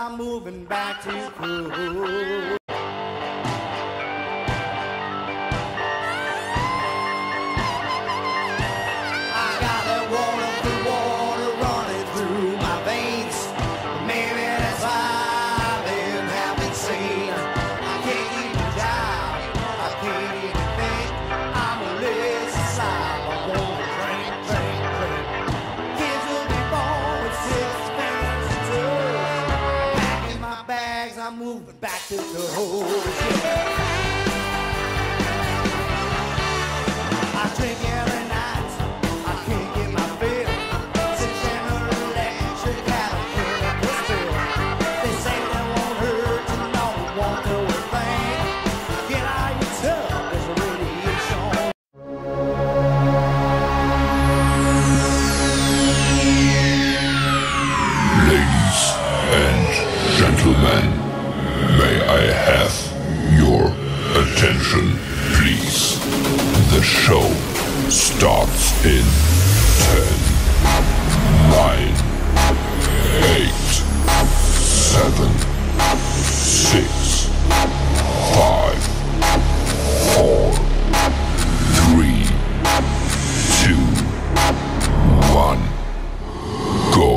I'm moving back to cool. I got that wonderful water running through my veins. Maybe that's why I've been having seen. I can't even drive, I can't even think. I'm a lazy side, I wanna drink. Kids will be born with 6 fingers and toes. Packing my bags, I'm moving back to the hotel. I drink every night, I can't get my fill. Since General Electric had a chemical spill. They say that won't hurt you, no, it won't do a thing. Get out of your tub, there's a radiation. Ladies and gentlemen, may I have your attention, please? The show starts in 10, 9, 8, 7, 6, 5, 4, 3, 2, 1, go.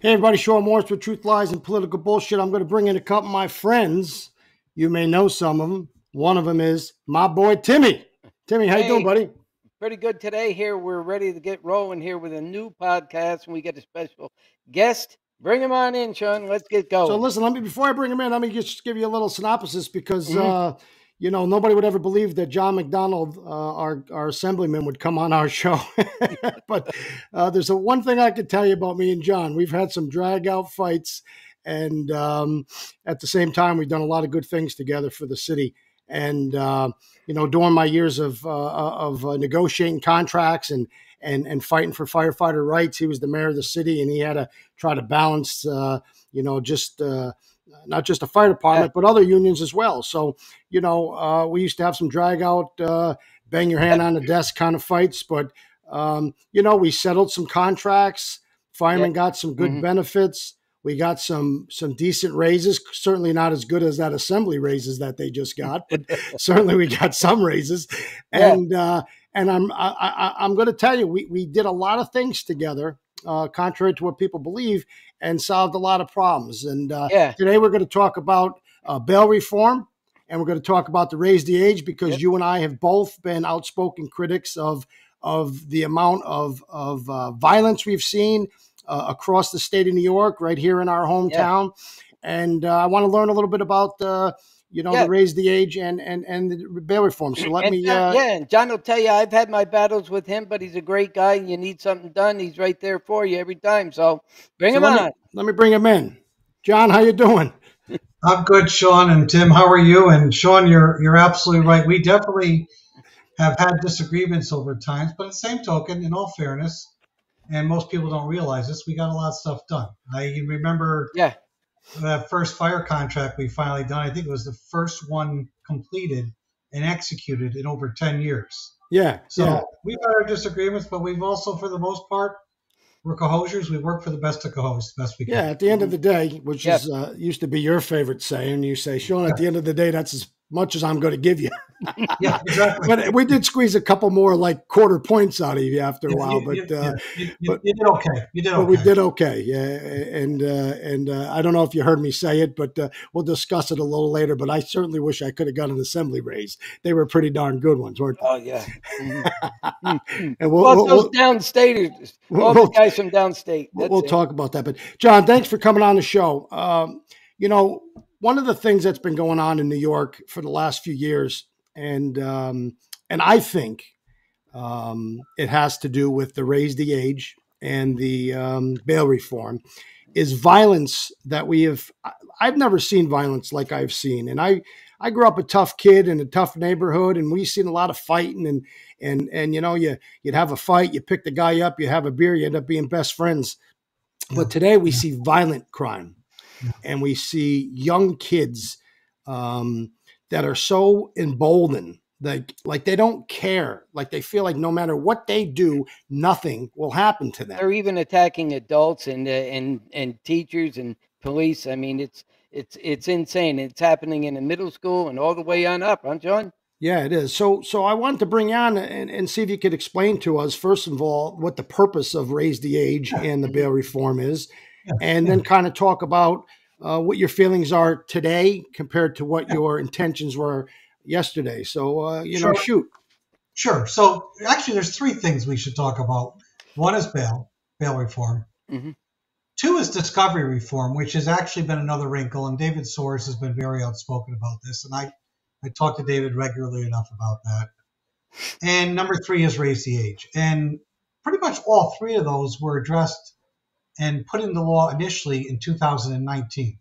Hey everybody, Sean Morris with Truth, Lies, and Political Bullshit. I'm going to bring in a couple of my friends. You may know some of them. One of them is my boy Timmy. Timmy, how you doing, buddy? Pretty good today here. We're ready to get rolling here with a new podcast, and we get a special guest. Bring him on in, Sean. Let's get going. So listen, before I bring him in, let me just give you a little synopsis because, nobody would ever believe that John McDonald, our assemblyman, would come on our show. But there's one thing I could tell you about me and John. We've had some drag-out fights, and at the same time, we've done a lot of good things together for the city. And, during my years of negotiating contracts and fighting for firefighter rights, he was the mayor of the city, and he had to try to balance, not just the fire department, but other unions as well. So, we used to have some drag out, bang your hand on the desk kind of fights, but, we settled some contracts. Firemen got some good benefits. We got some decent raises, certainly not as good as that assembly raises that they just got, but certainly we got some raises. And I'm going to tell you, we did a lot of things together, contrary to what people believe, and solved a lot of problems. And today we're going to talk about bail reform, and we're going to talk about the raise the age, because you and I have both been outspoken critics of the amount of violence we've seen across the state of New York, right here in our hometown. And I want to learn a little bit about the raise the age and the bail reform. So let me. And John will tell you, I've had my battles with him, but he's a great guy. You need something done, he's right there for you every time. So bring him on. Let me bring him in. John, how you doing? I'm good, Sean. And Tim, how are you? And Sean, you're absolutely right. We definitely have had disagreements over times, but at the same token, in all fairness, and most people don't realize this, we got a lot of stuff done. I remember that first fire contract we finally done. I think it was the first one completed and executed in over 10 years. So we've had our disagreements, but we've also, for the most part, we're Cohosiers. We work for the best of Cohos, the best we can. Yeah, at the end of the day, which is used to be your favorite saying, you say, Sean, at the end of the day, that's as much as I'm going to give you. Yeah, exactly. But we did squeeze a couple more like quarter points out of you after a while. You did okay. But we did okay. Yeah, and I don't know if you heard me say it, but we'll discuss it a little later. But I certainly wish I could have got an assembly raise. They were pretty darn good ones, weren't they? Oh yeah. And those downstaters, all the guys from downstate. We'll talk about that. But John, thanks for coming on the show. One of the things that's been going on in New York for the last few years, and I think it has to do with the raise the age and the bail reform, is violence that we have. I've never seen violence like I've seen. And I grew up a tough kid in a tough neighborhood, and we've seen a lot of fighting and you'd have a fight, you pick the guy up, you have a beer, you end up being best friends. But today we see violent crime. And we see young kids that are so emboldened, like they don't care. Like they feel like no matter what they do, nothing will happen to them. They're even attacking adults and teachers and police. I mean, it's insane. It's happening in the middle school and all the way on up, huh, John? Yeah, it is. So I wanted to bring you on and see if you could explain to us, first of all, what the purpose of Raise the Age and the bail reform is, and then kind of talk about what your feelings are today compared to what your intentions were yesterday. So, Sure. shoot. Sure. So actually, there's three things we should talk about. One is bail reform. Mm-hmm. Two is discovery reform, which has actually been another wrinkle, and David Soares has been very outspoken about this, and I talk to David regularly enough about that. And number three is Raise the Age. And pretty much all three of those were addressed and put into law initially in 2019.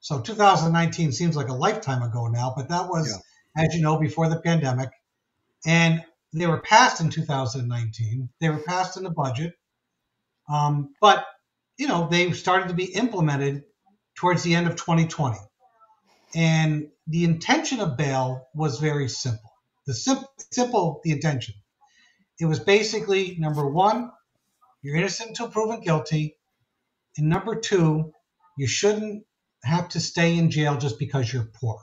So 2019 seems like a lifetime ago now, but that was, as you know, before the pandemic. And they were passed in 2019. They were passed in the budget. But, they started to be implemented towards the end of 2020. And the intention of bail was very simple. The intention. It was basically, number one, you're innocent until proven guilty. And number two, you shouldn't have to stay in jail just because you're poor.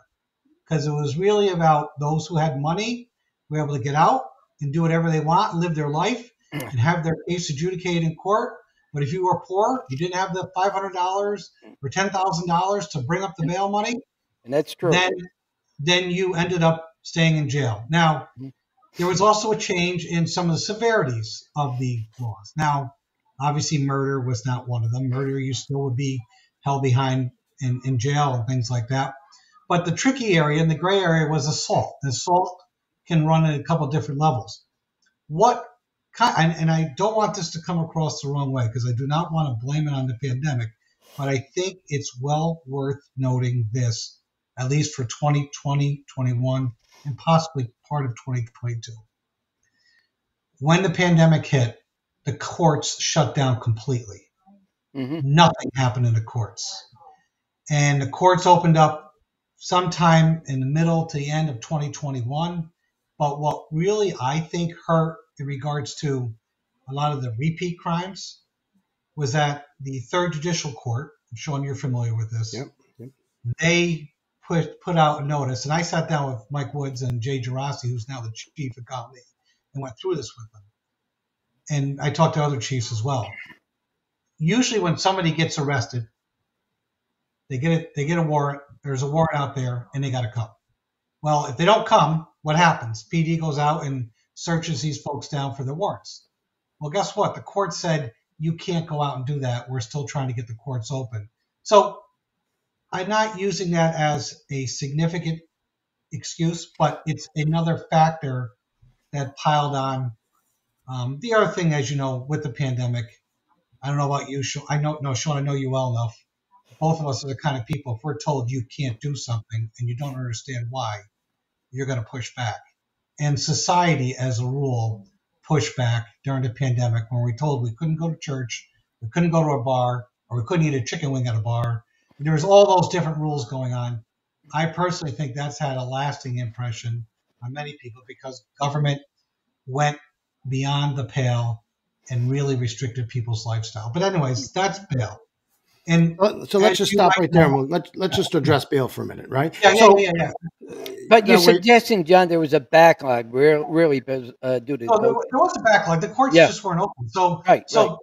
Because it was really about those who had money were able to get out and do whatever they want and live their life and have their case adjudicated in court. But if you were poor, you didn't have the $500 or $10,000 to bring up the bail money, and that's true. Then you ended up staying in jail. Now, there was also a change in some of the severities of the laws. Now, obviously, murder was not one of them. Murder, you still would be held behind in jail and things like that. But the tricky area and the gray area was assault. Assault can run at a couple of different levels. And I don't want this to come across the wrong way because I do not want to blame it on the pandemic, but I think it's well worth noting this, at least for 2020, 21, and possibly part of 2022. When the pandemic hit, the courts shut down completely. Mm-hmm. Nothing happened in the courts. And the courts opened up sometime in the middle to the end of 2021. But what really I think hurt in regards to a lot of the repeat crimes was that the Third Judicial Court, Sean, you're familiar with this, Yep. They put out a notice, and I sat down with Mike Woods and Jay Gerasi, who's now the chief at Gottlieb, and went through this with them. And I talked to other chiefs as well. Usually when somebody gets arrested, they get a warrant, there's a warrant out there, and they got to come. Well, if they don't come, what happens? PD goes out and searches these folks down for their warrants. Well, guess what? The court said you can't go out and do that. We're still trying to get the courts open. So I'm not using that as a significant excuse, but it's another factor that piled on. The other thing, as you know, with the pandemic, I don't know about you, Sean. Sean, I know you well enough. Both of us are the kind of people, if we're told you can't do something and you don't understand why, you're going to push back. And society, as a rule, pushed back during the pandemic when we were told we couldn't go to church, we couldn't go to a bar, or we couldn't eat a chicken wing at a bar. There was all those different rules going on. I personally think that's had a lasting impression on many people because government went beyond the pale and really restricted people's lifestyle. But anyways, that's bail. And so let's just stop right there. Let's just address bail for a minute, right? Yeah. But you're suggesting, John, there was a backlog, really, due to there was a backlog. The courts just weren't open. So,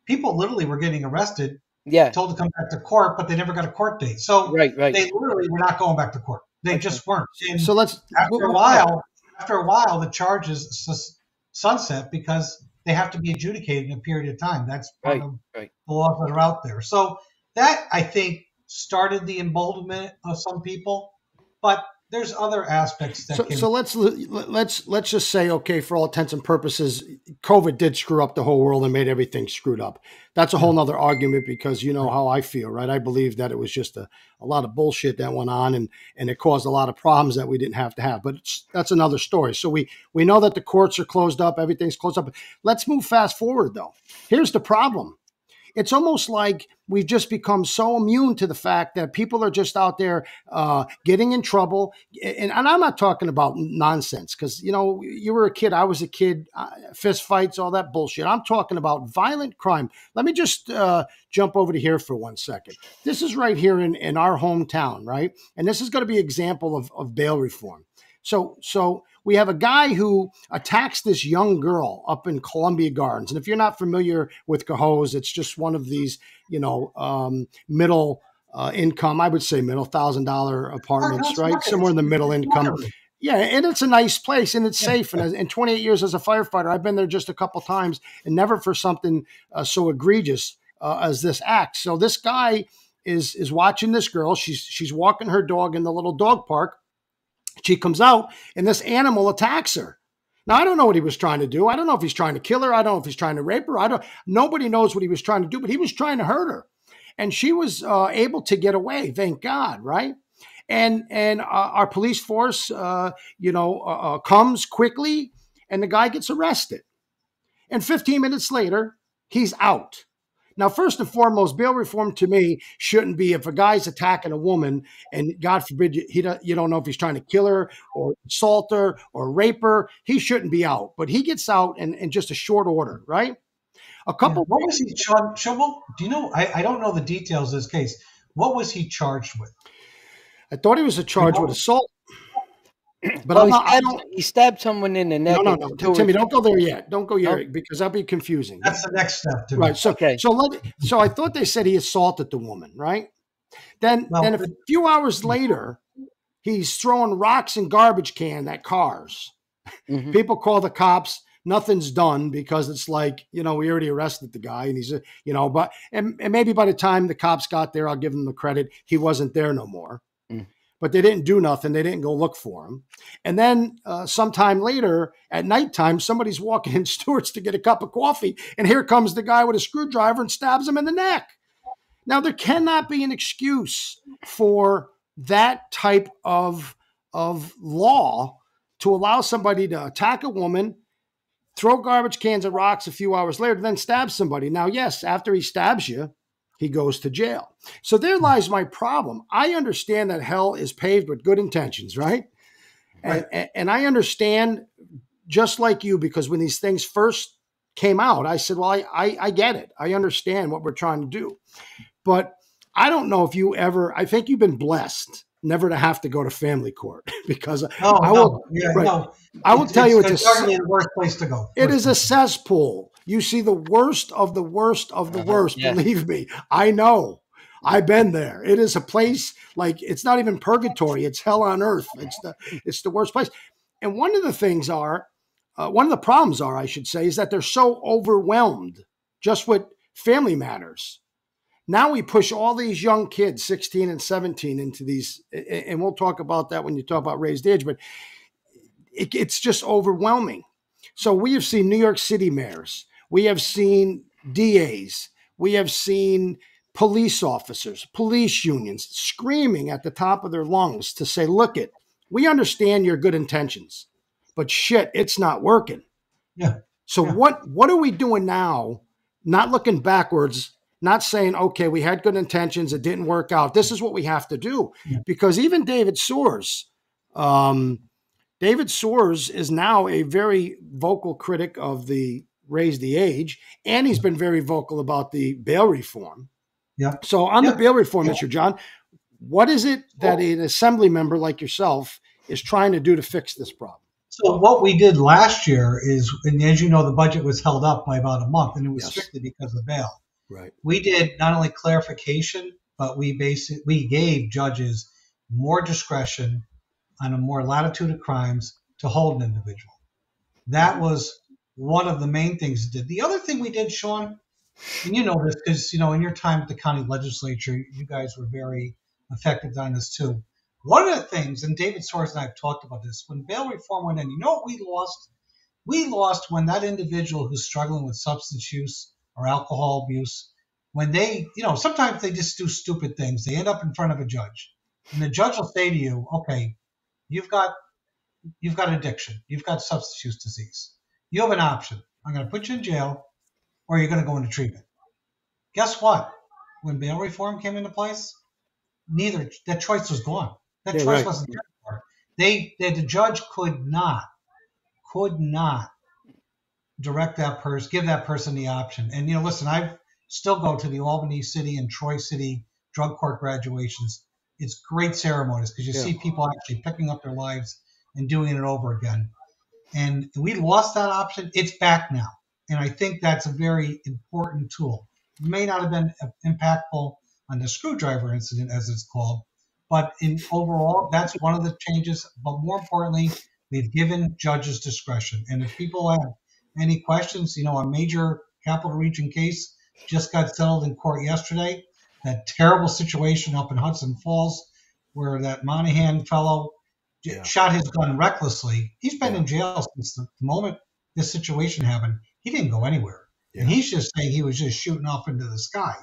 people literally were getting arrested, told to come back to court, but they never got a court date. So they literally were not going back to court. They just weren't. And so after a while, the charges sunset because they have to be adjudicated in a period of time. That's part of the laws that are out there. So that, I think, started the emboldenment of some people, but there's other aspects that so let's just say, okay, for all intents and purposes, COVID did screw up the whole world and made everything screwed up. That's a whole nother argument because you know how I feel, right? I believe that it was just a lot of bullshit that went on and it caused a lot of problems that we didn't have to have. But that's another story. So we know that the courts are closed up, everything's closed up. Let's move fast forward though. Here's the problem. it's almost like we've just become so immune to the fact that people are just out there getting in trouble. And I'm not talking about nonsense because, you were a kid. I was a kid, fist fights, all that bullshit. I'm talking about violent crime. Let me just jump over to here for 1 second. This is right here in our hometown, right? And this is going to be an example of bail reform. So we have a guy who attacks this young girl up in Columbia Gardens. And if you're not familiar with Cohoes, it's just one of these, middle income, I would say middle $1,000 apartments, right? Somewhere in the middle income. Yeah, and it's a nice place and it's safe. And in 28 years as a firefighter, I've been there just a couple times and never for something so egregious as this act. So this guy is watching this girl. She's walking her dog in the little dog park. She comes out and this animal attacks her. Now, I don't know what he was trying to do. I don't know if he's trying to kill her. I don't know if he's trying to rape her. Nobody knows what he was trying to do, but he was trying to hurt her. And she was able to get away, thank God, right? And our police force, comes quickly and the guy gets arrested. And 15 minutes later, he's out. Now, first and foremost, bail reform to me shouldn't be if a guy's attacking a woman and God forbid you don't know if he's trying to kill her or assault her or rape her, he shouldn't be out. But he gets out in just a short order, right? What was he charged? Shovel, do you know? I don't know the details of this case. What was he charged with? I thought he was charged with assault. But he stabbed someone in the neck. No, Timmy, don't go there yet. Don't go there because that'll be confusing. That's the next step. Right. So I thought they said he assaulted the woman, right? Then a few hours later, he's throwing rocks and garbage can at cars. Mm-hmm. People call the cops. Nothing's done because it's like, we already arrested the guy and he's, but maybe by the time the cops got there, I'll give him the credit. He wasn't there no more. But they didn't do nothing. They didn't go look for him. And then sometime later at nighttime, somebody's walking in Stewart's to get a cup of coffee. And here comes the guy with a screwdriver and stabs him in the neck. Now, there cannot be an excuse for that type of law to allow somebody to attack a woman, throw garbage cans and rocks a few hours later, then stab somebody. Now, yes, after he stabs you, he goes to jail. So there lies my problem. I understand that hell is paved with good intentions, right? And I understand, just like you, because when these things first came out, I said, well, I get it. I understand what we're trying to do. But I don't know if I think you've been blessed never to have to go to family court because I will tell you it's certainly the worst place to go. It is a cesspool. You see the worst of the worst of the worst. Yeah. Believe me, I know. I've been there. It is a place like it's not even purgatory. It's hell on earth. It's the worst place. And one of the problems are, I should say, is that they're so overwhelmed just with family matters. Now we push all these young kids, 16 and 17, into these, and we'll talk about that when you talk about raised age, but it's just overwhelming. So we have seen New York City mayors. We have seen DAs. We have seen police officers, police unions screaming at the top of their lungs to say, look we understand your good intentions, but shit, it's not working. Yeah. So what are we doing now? Not looking backwards, not saying, okay, we had good intentions. It didn't work out. This is what we have to do. Yeah. Because even David Soers is now a very vocal critic of the raise the age, and he's been very vocal about the bail reform. Yeah. So on the bail reform, Mr. John, what is it that an assembly member like yourself is trying to do to fix this problem? So what we did last year is, and as you know, the budget was held up by about a month, and it was strictly because of bail. Right. We did not only clarification, but we gave judges more discretion on a more latitude of crimes to hold an individual. That was one of the main things we did. The other thing we did, Sean, and you know this because, in your time at the county legislature, you guys were very effective on this too. One of the things, and David Soers and I have talked about this, when bail reform went in, you know what we lost? We lost when that individual who's struggling with substance use or alcohol abuse, when they, sometimes they just do stupid things. They end up in front of a judge. And the judge will say to you, okay, you've got addiction. You've got substance use disease. You have an option. I'm going to put you in jail or you're going to go into treatment. Guess what? When bail reform came into place, that choice was gone. That Yeah, choice right. wasn't there anymore. The judge could not direct that person, give that person the option. And listen, I still go to the Albany City and Troy City drug court graduations. It's great ceremonies because you Yeah. see people actually picking up their lives and doing it over again. And we lost that option. It's back now. And I think that's a very important tool. It may not have been impactful on the screwdriver incident, as it's called, but in overall, that's one of the changes. But more importantly, we've given judges discretion. And if people have any questions, a major capital region case just got settled in court yesterday. That terrible situation up in Hudson Falls where that Monahan fellow shot his gun recklessly. He's been in jail since the moment this situation happened. He didn't go anywhere. Yeah. And he's just saying he was just shooting off into the sky.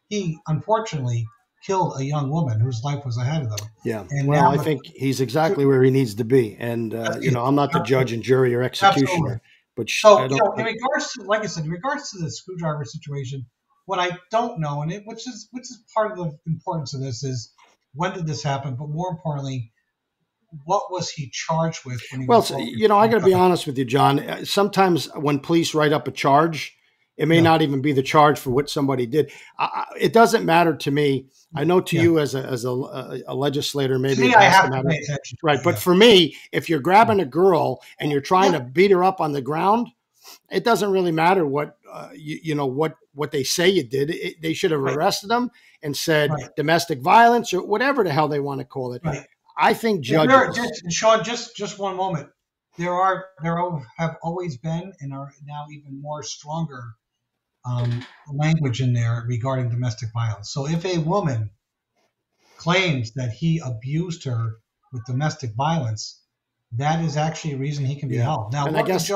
He unfortunately killed a young woman whose life was ahead of them. Yeah. And well, I think he's exactly where he needs to be. And, I'm not the judge and jury or executioner. Absolutely. But so, in regards to, like I said, in regards to the screwdriver situation, what I don't know, which is part of the importance of this, is when did this happen? But more importantly, what was he charged with? When he was I got to be honest with you, John. Sometimes when police write up a charge, it may not even be the charge for what somebody did. It doesn't matter to me. I know to you as a legislator, maybe to me, I have to pay attention. Right, but for me, if you're grabbing a girl and you're trying to beat her up on the ground, it doesn't really matter what what they say you did. They should have arrested them and said domestic violence or whatever the hell they want to call it. Right. I think judges. Sean, just one moment. There have always been and are now even more stronger language in there regarding domestic violence. So if a woman claims that he abused her with domestic violence, that is actually a reason he can be held. Now, and I guess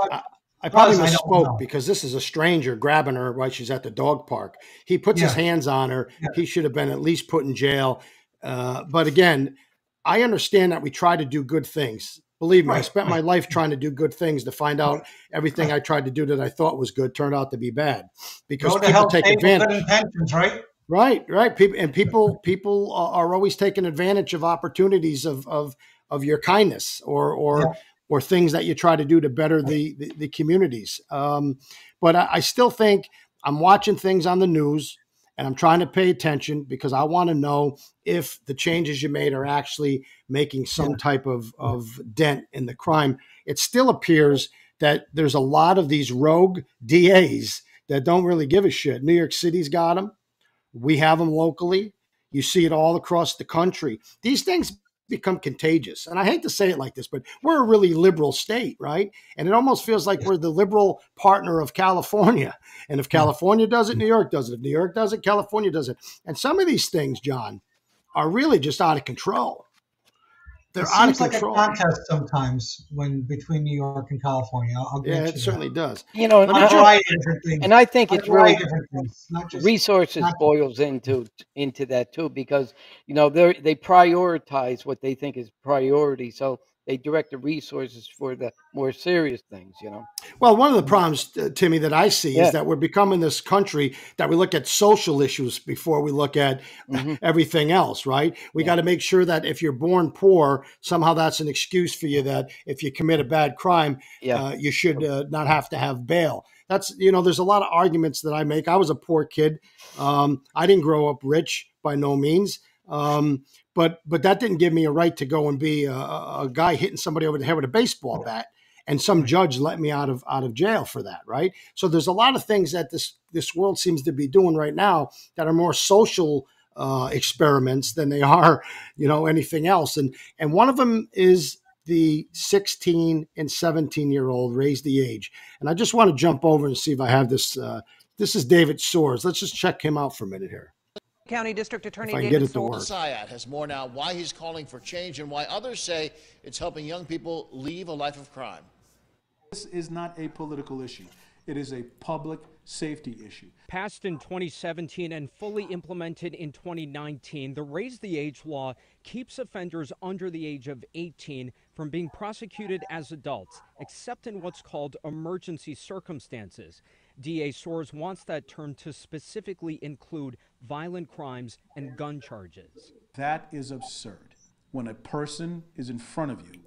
I probably misspoke because this is a stranger grabbing her while she's at the dog park. He puts his hands on her. Yeah. He should have been at least put in jail. But again, I understand that we try to do good things. Believe me, I spent my life trying to do good things to find out everything I tried to do that I thought was good turned out to be bad because people take advantage. Good intentions, right? Right. People are always taking advantage of opportunities of your kindness or things that you try to do to better the communities. But I still think I'm watching things on the news and I'm trying to pay attention because I want to know if the changes you made are actually making some type of dent in the crime. It still appears that there's a lot of these rogue DAs that don't really give a shit. New York City's got them. We have them locally. You see it all across the country. These things become contagious. And I hate to say it like this, but we're a really liberal state, right? And it almost feels like we're the liberal partner of California. And if California does it, New York does it. If New York does it, California does it. And some of these things, John, are really just out of control. They're out of control. It seems like a contest sometimes between New York and California. It certainly does. And I think it's really resources boils into that too, because they prioritize what they think is priority. So they direct the resources for the more serious things, Well, one of the problems, Timmy, that I see is that we're becoming this country that we look at social issues before we look at everything else, right? We got to make sure that if you're born poor, somehow that's an excuse for you that if you commit a bad crime, you should not have to have bail. That's, there's a lot of arguments that I make. I was a poor kid. I didn't grow up rich by no means. But that didn't give me a right to go and be a guy hitting somebody over the head with a baseball bat. And some judge let me out of jail for that, right? So there's a lot of things that this world seems to be doing right now that are more social experiments than they are, anything else. And one of them is the 16 and 17-year-old raise the age. And I just want to jump over and see if I have this. This is David Soares. Let's just check him out for a minute here. County District Attorney David Syed has more now why he's calling for change and why others say it's helping young people leave a life of crime. This is not a political issue. It is a public safety issue. Passed in 2017 and fully implemented in 2019, the Raise the Age law keeps offenders under the age of 18 from being prosecuted as adults, except in what's called emergency circumstances. DA Soares wants that term to specifically include violent crimes and gun charges. That is absurd. When a person is in front of you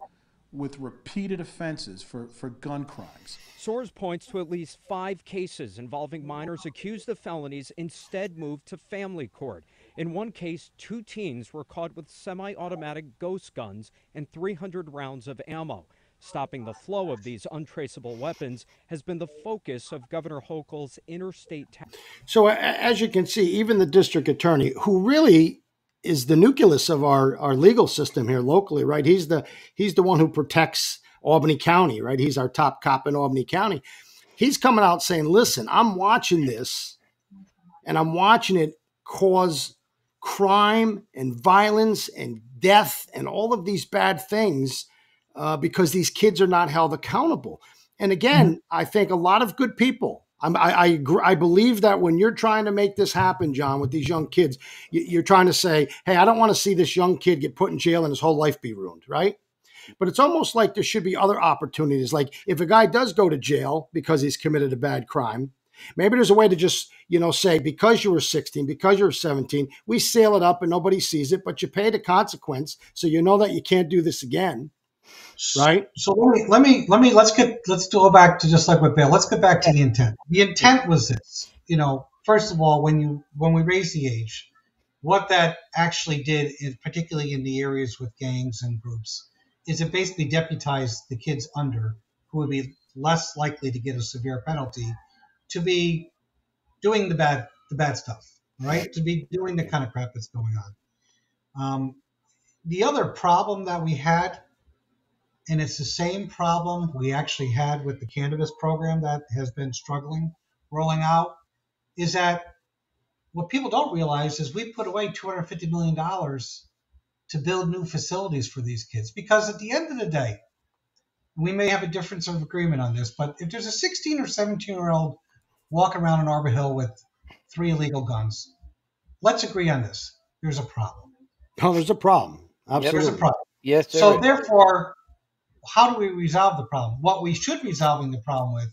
with repeated offenses for gun crimes. Soares points to at least 5 cases involving minors accused of felonies instead moved to family court. In one case, 2 teens were caught with semi-automatic ghost guns and 300 rounds of ammo. Stopping the flow of these untraceable weapons has been the focus of Governor Hochul's interstate task. So as you can see, even the district attorney, who really is the nucleus of our legal system here locally, right? He's the one who protects Albany County, right? He's our top cop in Albany County. He's coming out saying, listen, I'm watching this and I'm watching it cause crime and violence and death and all of these bad things because these kids are not held accountable. And again, I think a lot of good people, I believe that when you're trying to make this happen, John, with these young kids, you're trying to say, hey, I don't want to see this young kid get put in jail and his whole life be ruined, right? But it's almost like there should be other opportunities. Like if a guy does go to jail because he's committed a bad crime, maybe there's a way to just, say, because you were 16, because you were 17, we seal it up and nobody sees it, but you pay the consequence. So you know that you can't do this again. Right. So let's go back to just like with bail. Let's get back to the intent. The intent was this, first of all, when we raised the age, what that actually did is, particularly in the areas with gangs and groups, is it basically deputized the kids under, who would be less likely to get a severe penalty, to be doing the bad stuff, right? To be doing the kind of crap that's going on. The other problem that we had, and it's the same problem we actually had with the cannabis program that has been rolling out, is that what people don't realize is we put away $250 million to build new facilities for these kids. Because at the end of the day, we may have a difference of agreement on this, but if there's a 16 or 17-year-old walking around in Arbor Hill with 3 illegal guns, let's agree on this. There's a problem. Oh, there's a problem. Absolutely. There's a problem. Yes, so therefore, how do we resolve the problem? What we should be resolving the problem with,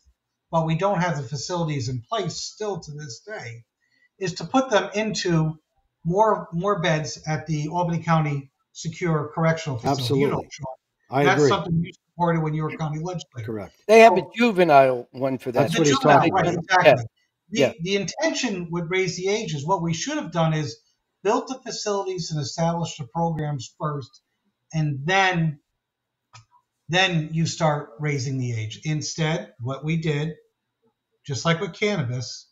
but we don't have the facilities in place still to this day, is to put them into more beds at the Albany County Secure Correctional Facility. Absolutely. Sean. That's something you supported when you were county legislator. Correct. They have a juvenile one for that. That's what he's talking about. Right, exactly. The intention would raise the age is what we should have done is built the facilities and established the programs first, and then you start raising the age. Instead, what we did, just like with cannabis,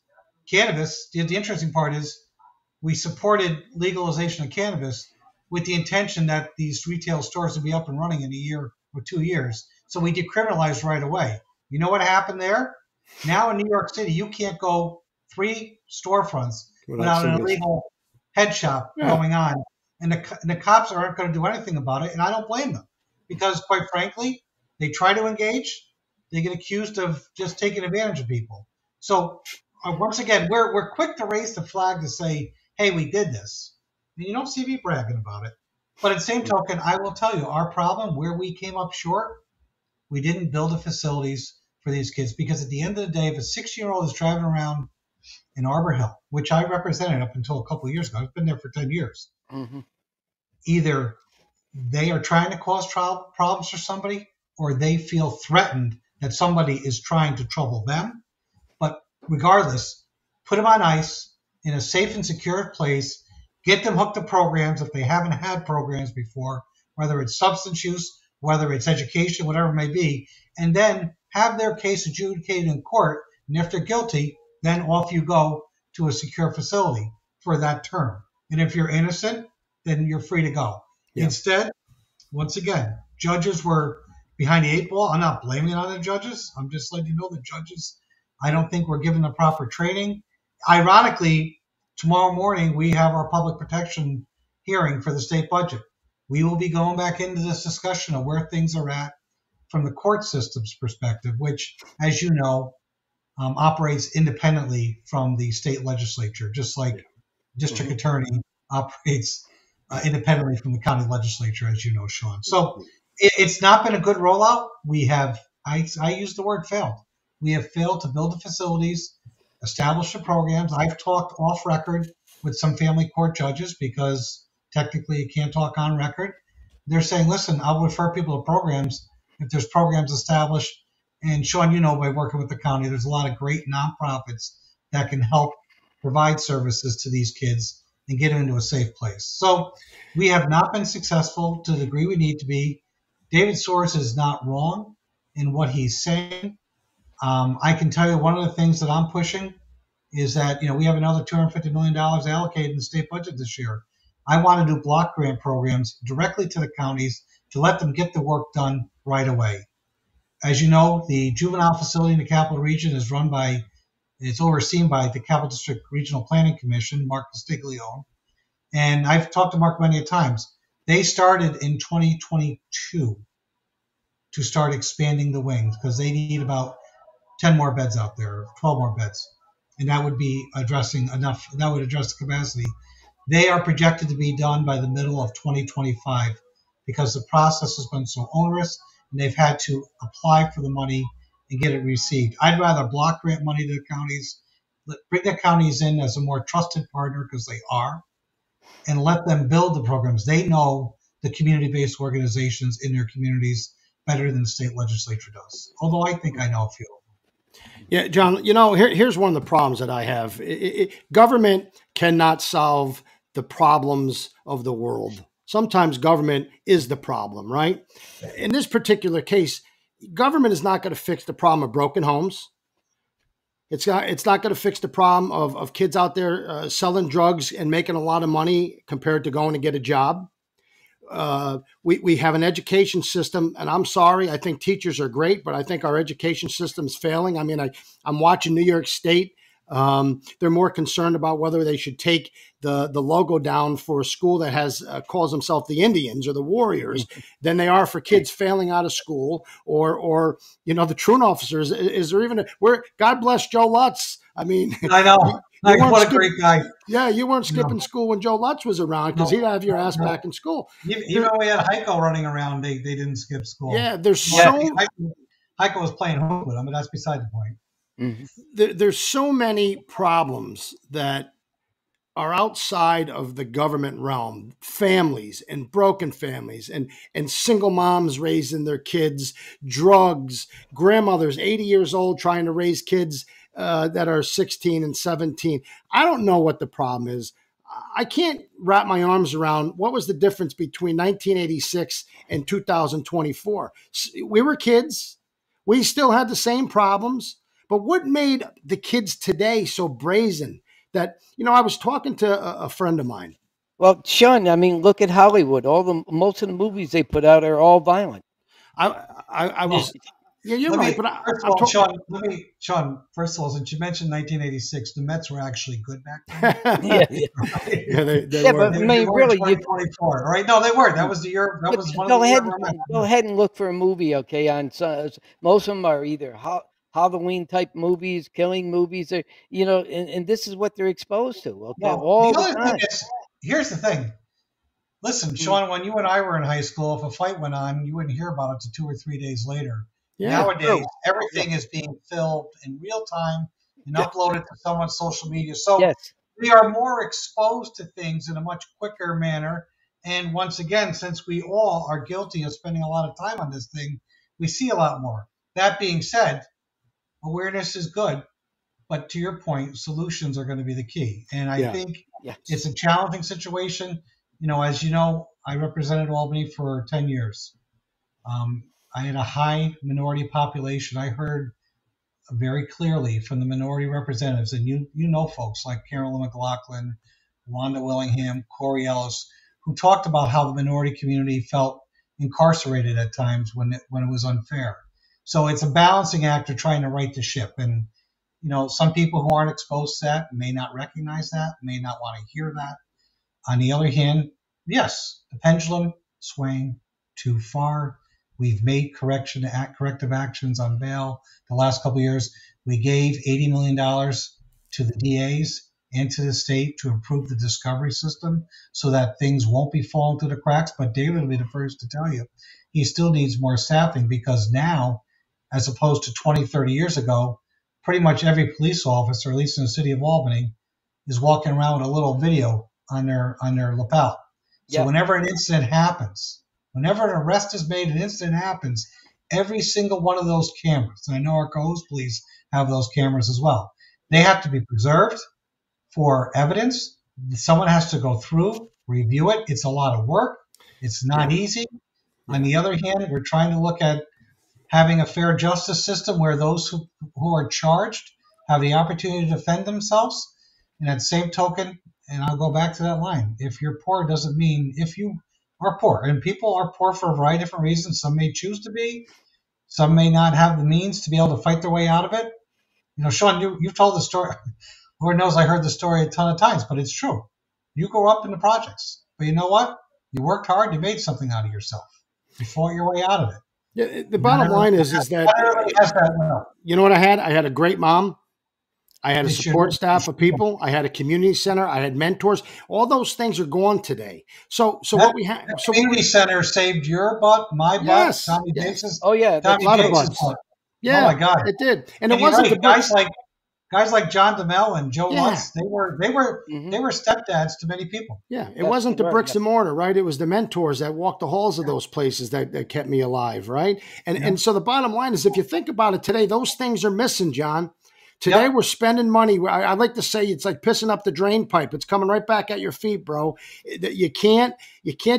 the interesting part is we supported legalization of cannabis with the intention that these retail stores would be up and running in a year or 2 years. So we decriminalized right away. You know what happened there? Now in New York City, you can't go 3 storefronts without an illegal head shop going on. And the cops aren't going to do anything about it, and I don't blame them. Because, quite frankly, they try to engage, they get accused of just taking advantage of people. So, once again, we're quick to raise the flag to say, hey, we did this. And you don't see me bragging about it. But at the same token, I will tell you, our problem, where we came up short, we didn't build the facilities for these kids. Because at the end of the day, if a 6-year-old is driving around in Arbor Hill, which I represented up until a couple of years ago, I've been there for 10 years, either they are trying to cause problems for somebody, or they feel threatened that somebody is trying to trouble them. But regardless, put them on ice in a safe and secure place, get them hooked to programs if they haven't had programs before, whether it's substance use, whether it's education, whatever it may be, and then have their case adjudicated in court. And if they're guilty, then off you go to a secure facility for that term. And if you're innocent, then you're free to go. Yeah. Instead, once again, judges were behind the 8 ball. I'm not blaming it on the judges. I'm just letting you know the judges, I don't think were given the proper training. Ironically, tomorrow morning, we have our public protection hearing for the state budget. We will be going back into this discussion of where things are at from the court system's perspective, which, as you know, operates independently from the state legislature, just like district attorney operates independently from the county legislature, as you know, Sean. So it's not been a good rollout. We have, I use the word failed. We have failed to build the facilities, establish the programs. I've talked off record with some family court judges because technically you can't talk on record. They're saying, listen, I'll refer people to programs if there's programs established. And Sean, you know, by working with the county, there's a lot of great nonprofits that can help provide services to these kids and get them into a safe place. So we have not been successful to the degree we need to be. David Soares is not wrong in what he's saying. I can tell you one of the things that I'm pushing is that, we have another $250 million allocated in the state budget this year. I want to do block grant programs directly to the counties to let them get the work done right away. As you know, the juvenile facility in the Capital Region is it's overseen by the Capital District Regional Planning Commission, Mark Castiglione. And I've talked to Mark many times. They started in 2022 to start expanding the wings because they need about 10 more beds out there, 12 more beds. And that would be addressing enough, that would address the capacity. They are projected to be done by the middle of 2025 because the process has been so onerous and they've had to apply for the money and get it received. I'd rather block grant money to the counties, bring the counties in as a more trusted partner because they are, and let them build the programs. They know the community-based organizations in their communities better than the state legislature does, although I think I know a few. Yeah, John, here's one of the problems that I have. Government cannot solve the problems of the world. Sometimes government is the problem, right? In this particular case, government is not going to fix the problem of broken homes. It's not going to fix the problem of kids out there selling drugs and making a lot of money compared to going to get a job. We have an education system, and I'm sorry, I think teachers are great, but I think our education system is failing. I mean, I'm watching New York State. They're more concerned about whether they should take the logo down for a school that has calls themselves the Indians or the Warriors than they are for kids failing out of school or the truant officers. Is there even God bless Joe Lutz. I mean, I know. What a great guy. Yeah, you weren't skipping school when Joe Lutz was around because he'd have your ass back in school. Even when we had Heiko running around, they didn't skip school. Yeah, Heiko was playing hoop with him, but that's beside the point. Mm-hmm. There's so many problems that are outside of the government realm, families and broken families and single moms raising their kids, drugs, grandmothers 80 years old trying to raise kids that are 16 and 17. I don't know what the problem is. I can't wrap my arms around what was the difference between 1986 and 2024. We were kids. We still had the same problems. But what made the kids today so brazen that, I was talking to a friend of mine. Well, Sean, I mean, look at Hollywood. Most of the movies they put out are all violent. I was... Yeah, you're right. But Sean, first of all, since you mentioned 1986, the Mets were actually good back then. They were. But I mean, really, 2024, right? No, they were. That was the year. That was one go of the ahead, years. Go ahead and look for a movie, okay? Most of them are either Halloween type movies, killing movies, and this is what they're exposed to. Okay, well, all the time. Thing is, here's the thing. Listen, Sean, when you and I were in high school, if a fight went on, you wouldn't hear about it until 2 or 3 days later. Yeah, nowadays, everything is being filmed in real time and uploaded to someone's social media. So we are more exposed to things in a much quicker manner. And once again, since we all are guilty of spending a lot of time on this thing, we see a lot more. That being said, awareness is good. But to your point, solutions are going to be the key. And I think it's a challenging situation. As you know, I represented Albany for 10 years. I had a high minority population. I heard very clearly from the minority representatives, and you know folks like Carolyn McLaughlin, Wanda Willingham, Corey Ellis, who talked about how the minority community felt incarcerated at times when it was unfair. So it's a balancing act of trying to right the ship. And, some people who aren't exposed to that may not recognize that, may not want to hear that. On the other hand, yes, the pendulum swaying too far. We've made corrective actions on bail the last couple of years. We gave $80 million to the DAs and to the state to improve the discovery system so that things won't be falling through the cracks. But David will be the first to tell you he still needs more staffing, because now, as opposed to 20, 30 years ago, pretty much every police officer, at least in the city of Albany, is walking around with a little video on their lapel. So whenever an incident happens, whenever an arrest is made, an incident happens, every single one of those cameras, and I know our Coast police have those cameras as well, they have to be preserved for evidence. Someone has to go through, review it. It's a lot of work. It's not easy. On the other hand, we're trying to look at having a fair justice system where those who are charged have the opportunity to defend themselves. And at the same token, and I'll go back to that line, if you're poor doesn't mean if you are poor. And people are poor for a variety of different reasons. Some may choose to be. Some may not have the means to be able to fight their way out of it. You know, Sean, you've told the story. Lord knows I heard the story a ton of times, but it's true. You grew up in the projects. But you know what? You worked hard. You made something out of yourself. You fought your way out of it. Yeah, the bottom line is that, you know what I had? I had a great mom. I had a support staff of people. I had a community center. I had mentors. All those things are gone today. So what we have? So community center saved your butt, my butt, yes, Tommy Jakes'. Oh yeah, Tommy a lot of Jakes' butts. butt. Yeah, oh my God, it did, and it wasn't right. the guys like John DeMel and Joe Lutz. They were stepdads to many people. Yeah, it wasn't the bricks and mortar, right? It was the mentors that walked the halls of those places that kept me alive, right? And so the bottom line is, if you think about it today, those things are missing, John. Today we're spending money. I like to say it's like pissing up the drain pipe. It's coming right back at your feet, bro. You can't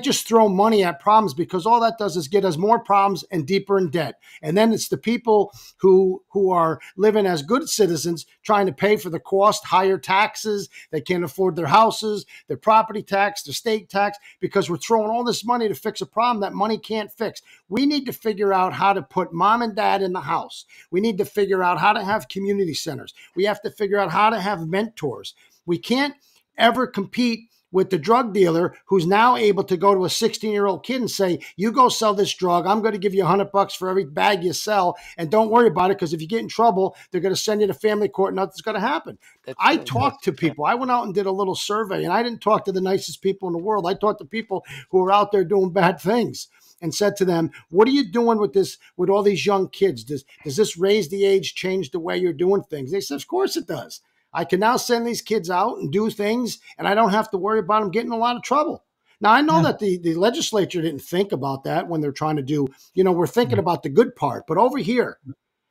just throw money at problems, because all that does is get us more problems and deeper in debt. And then it's the people who are living as good citizens trying to pay for the cost, higher taxes. They can't afford their houses, their property tax, their state tax, because we're throwing all this money to fix a problem that money can't fix. We need to figure out how to put mom and dad in the house. We need to figure out how to have community centers. We have to figure out how to have mentors. We can't ever compete with the drug dealer who's now able to go to a 16-year-old kid and say, you go sell this drug. I'm going to give you $100 for every bag you sell. And don't worry about it, because if you get in trouble, they're going to send you to family court and nothing's going to happen. I talked to people. I went out and did a little survey, and I didn't talk to the nicest people in the world. I talked to people who are out there doing bad things, and said to them, what are you doing with this, with all these young kids? Does this raise the age, change the way you're doing things? They said, of course it does. I can now send these kids out and do things, and I don't have to worry about them getting in a lot of trouble. Now, I know that the legislature didn't think about that when they're trying to do, we're thinking about the good part. But over here,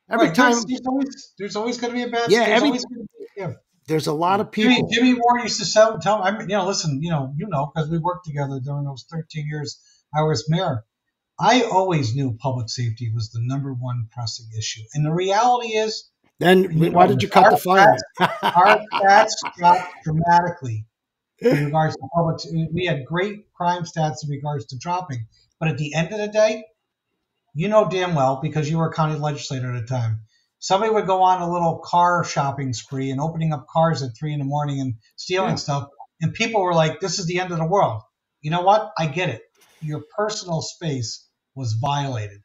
every time. There's always going to be a bad there's a lot of people. Jimmy Ward used to tell listen, because we worked together during those 13 years I was mayor. I always knew public safety was the number one pressing issue. And the reality is, then why did you cut the fire? Our stats dropped dramatically in regards to public. We had great crime stats in regards to dropping. But at the end of the day, you know damn well, because you were a county legislator at the time, somebody would go on a little car shopping spree and opening up cars at 3 a.m. and stealing stuff. And people were like, this is the end of the world. You know what? I get it. Your personal space was violated.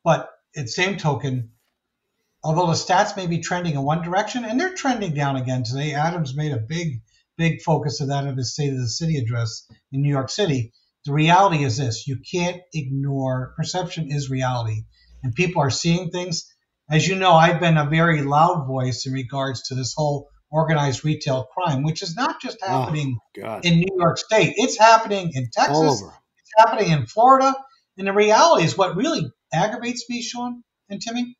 But at the same token, although the stats may be trending in one direction, and they're trending down again today, Adams made a big focus of that in his State of the City address in New York City. The reality is this: you can't ignore perception is reality, and people are seeing things. As you know, I've been a very loud voice in regards to this whole organized retail crime, which is not just happening in New York State. It's happening in Texas. All over. It's happening in Florida. And the reality is, what really aggravates me, Sean and Timmy,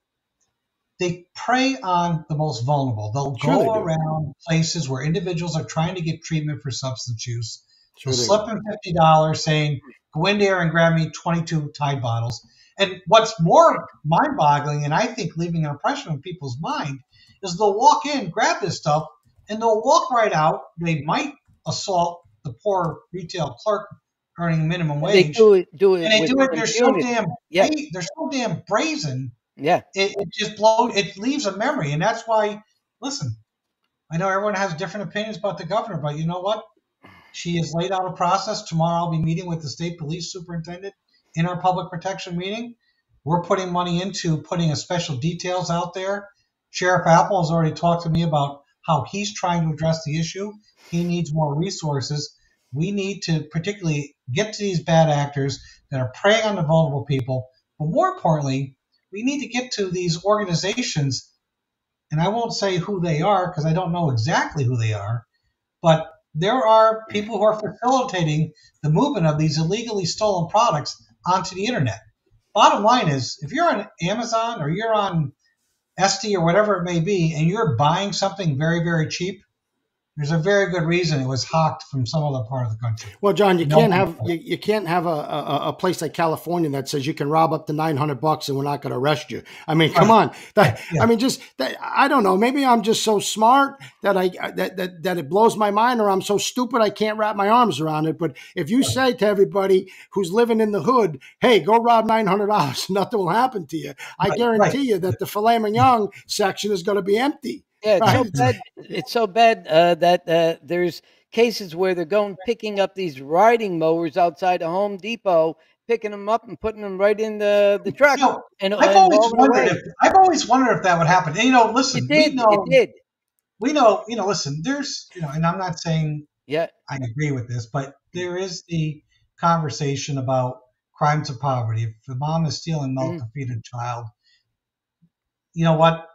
they prey on the most vulnerable. They'll go around places where individuals are trying to get treatment for substance use. They'll slip them $50 saying, go in there and grab me 22 Tide bottles. And what's more mind-boggling, and I think leaving an impression on people's mind, is they'll walk in, grab this stuff, and they'll walk right out. They might assault the poor retail clerk earning minimum wage. They do it. They're so damn brazen. Yeah. It just blows. It leaves a memory, and that's why. Listen, I know everyone has different opinions about the governor, but you know what? She has laid out a process. Tomorrow, I'll be meeting with the state police superintendent in our public protection meeting. We're putting money into putting a special details out there. Sheriff Apple has already talked to me about how he's trying to address the issue. He needs more resources. We need to particularly get to these bad actors that are preying on the vulnerable people. But more importantly, we need to get to these organizations, and I won't say who they are because I don't know exactly who they are, but there are people who are facilitating the movement of these illegally stolen products onto the internet. Bottom line is, if you're on Amazon or you're on Etsy or whatever it may be, and you're buying something very, very cheap, there's a very good reason it was hawked from some other part of the country. Well, John, you can't have a place like California that says you can rob up to $900 and we're not going to arrest you. I mean, come on. I mean, I don't know. Maybe I'm just so smart that that it blows my mind, or I'm so stupid I can't wrap my arms around it. But if you say to everybody who's living in the hood, "Hey, go rob $900," nothing will happen to you. I guarantee you that the filet mignon section is going to be empty. Yeah, it's so bad that there's cases where they're picking up these riding mowers outside of Home Depot, picking them up and putting them right in the truck. I've always wondered if that would happen. And, listen, it did. We know, listen, there's, and I'm not saying I agree with this, but there is the conversation about crimes of poverty. If the mom is stealing milk to feed a child, you know what,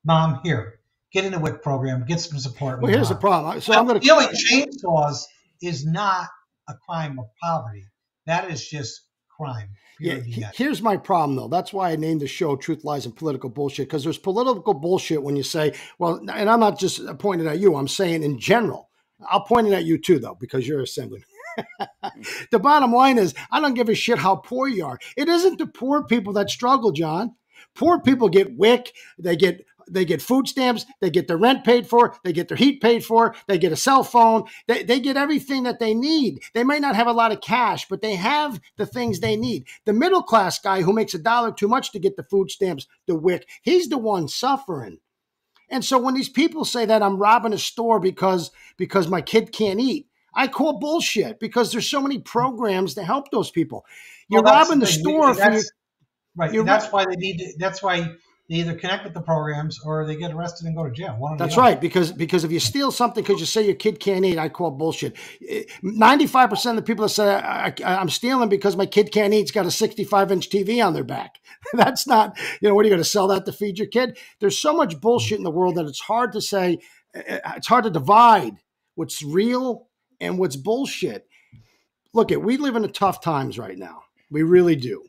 Mom, here. Get in the WIC program, get some support. Well, here's the problem. So stealing chainsaws is not a crime of poverty. That is just crime. Here's my problem, though. That's why I named the show Truth, Lies, and Political Bullshit, because there's political bullshit when you say, well, and I'm not just pointing at you. I'm saying in general. I'll point it at you, too, though, because you're assemblyman. The bottom line is, I don't give a shit how poor you are. It isn't the poor people that struggle, John. Poor people get WIC. They get food stamps, they get their rent paid for, they get their heat paid for, they get a cell phone, they get everything that they need. They might not have a lot of cash, but they have the things they need. The middle class guy who makes $1 too much to get the food stamps, the WIC, he's the one suffering. And so when these people say that I'm robbing a store because my kid can't eat, I call bullshit, because there's so many programs to help those people. You're robbing the store for your, right. And that's why they either connect with the programs or they get arrested and go to jail. That's right, because if you steal something because you say your kid can't eat, I call bullshit. 95% of the people that say I'm stealing because my kid can't eat, it's got a 65-inch TV on their back. That's not, what are you going to sell that to feed your kid? There's so much bullshit in the world that it's hard to say, it's hard to divide what's real and what's bullshit. Look, we live in tough times right now. We really do.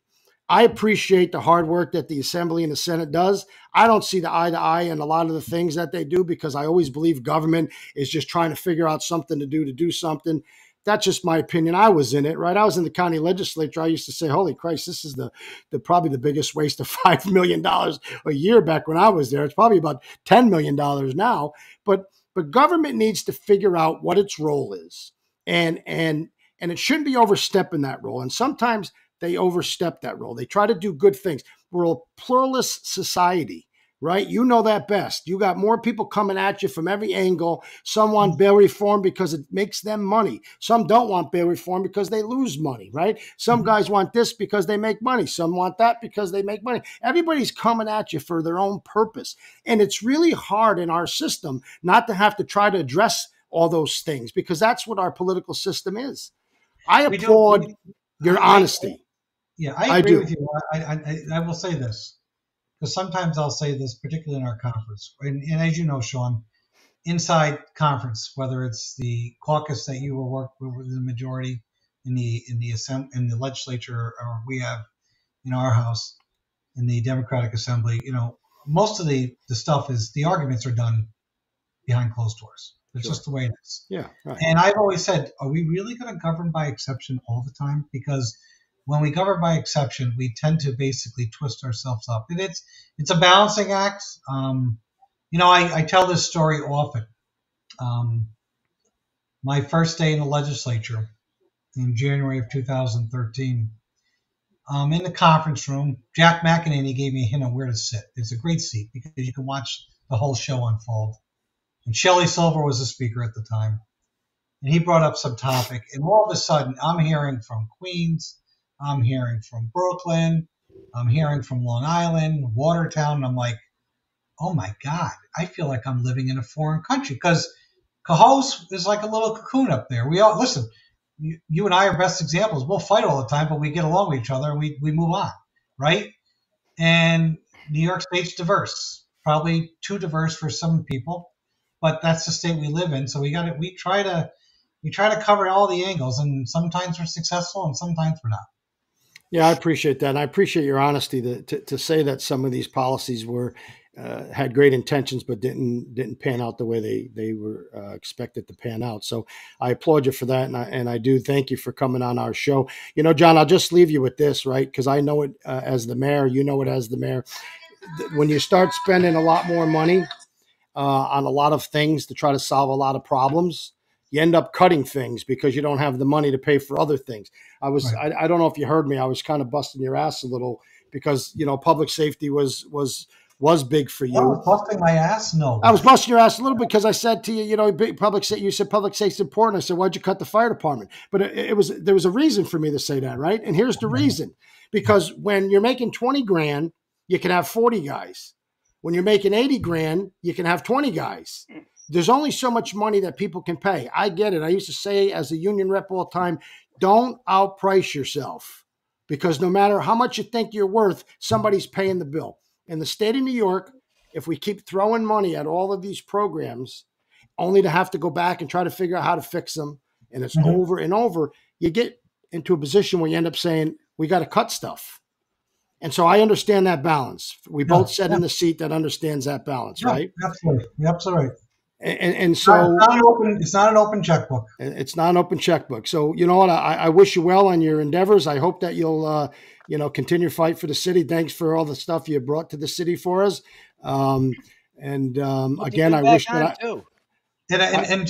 I appreciate the hard work that the Assembly and the Senate does. I don't see the eye to eye in a lot of the things that they do, because I always believe government is just trying to figure out something to do something. That's just my opinion. I was in it, right? I was in the county legislature. I used to say, holy Christ, this is probably the biggest waste of $5 million a year back when I was there. It's probably about $10 million now. But government needs to figure out what its role is. And it shouldn't be overstepping that role. And sometimes they overstep that role. They try to do good things. We're a pluralist society, right? You know that best. You got more people coming at you from every angle. Some want bail reform because it makes them money. Some don't want bail reform because they lose money, right? Some guys want this because they make money. Some want that because they make money. Everybody's coming at you for their own purpose. And it's really hard in our system not to have to try to address all those things, because that's what our political system is. I applaud your honesty. Yeah, I agree with you. I will say this, because sometimes I'll say this, particularly in our conference. And as you know, Sean, inside conference, whether it's the caucus that you will work with the majority in the legislature, or we have in our house in the Democratic Assembly, most of the stuff is, the arguments are done behind closed doors. It's just the way it is. Yeah. Right. And I've always said, are we really going to govern by exception all the time? Because when we govern by exception, we tend to basically twist ourselves up. And it's a balancing act. I tell this story often. My first day in the legislature in January of 2013, in the conference room, Jack McEnany gave me a hint of where to sit. It's a great seat because you can watch the whole show unfold. And Shelley Silver was the speaker at the time. And he brought up some topic. And all of a sudden, I'm hearing from Queens, I'm hearing from Brooklyn. I'm hearing from Long Island, Watertown. And I'm like, oh my God, I feel like I'm living in a foreign country because Cohoes is like a little cocoon up there. We all, listen, you and I are best examples. We'll fight all the time, but we get along with each other and we move on, right? And New York State's diverse, probably too diverse for some people, but that's the state we live in. So we try to cover all the angles, and sometimes we're successful and sometimes we're not. Yeah, I appreciate that. And I appreciate your honesty to say that some of these policies were had great intentions, but didn't pan out the way they were expected to pan out. So I applaud you for that, and I do thank you for coming on our show. You know, John, I'll just leave you with this, right? Because I know it as the mayor. You know it as the mayor. When you start spending a lot more money on a lot of things to try to solve a lot of problems, you end up cutting things because you don't have the money to pay for other things. Right. I don't know if you heard me. I was kind of busting your ass a little because, you know, public safety was big for you. I was busting my ass? No. I was busting your ass a little bit because I said to you, you know, you said public safety is important. I said, why'd you cut the fire department? But there was a reason for me to say that, right? And here's the reason. Because when you're making 20 grand, you can have 40 guys. When you're making 80 grand, you can have 20 guys. There's only so much money that people can pay. I get it. I used to say as a union rep all the time, don't outprice yourself because no matter how much you think you're worth, somebody's paying the bill. In the state of New York, if we keep throwing money at all of these programs, only to have to go back and try to figure out how to fix them, and it's over and over, you get into a position where you end up saying, we got to cut stuff. And so I understand that balance. We both sat in the seat that understands that balance, right? Absolutely. You're absolutely right. And so it's not an open checkbook. It's not an open checkbook. So, you know what? I wish you well on your endeavors. I hope that you'll, continue to fight for the city. Thanks for all the stuff you brought to the city for us. Again, I wish that And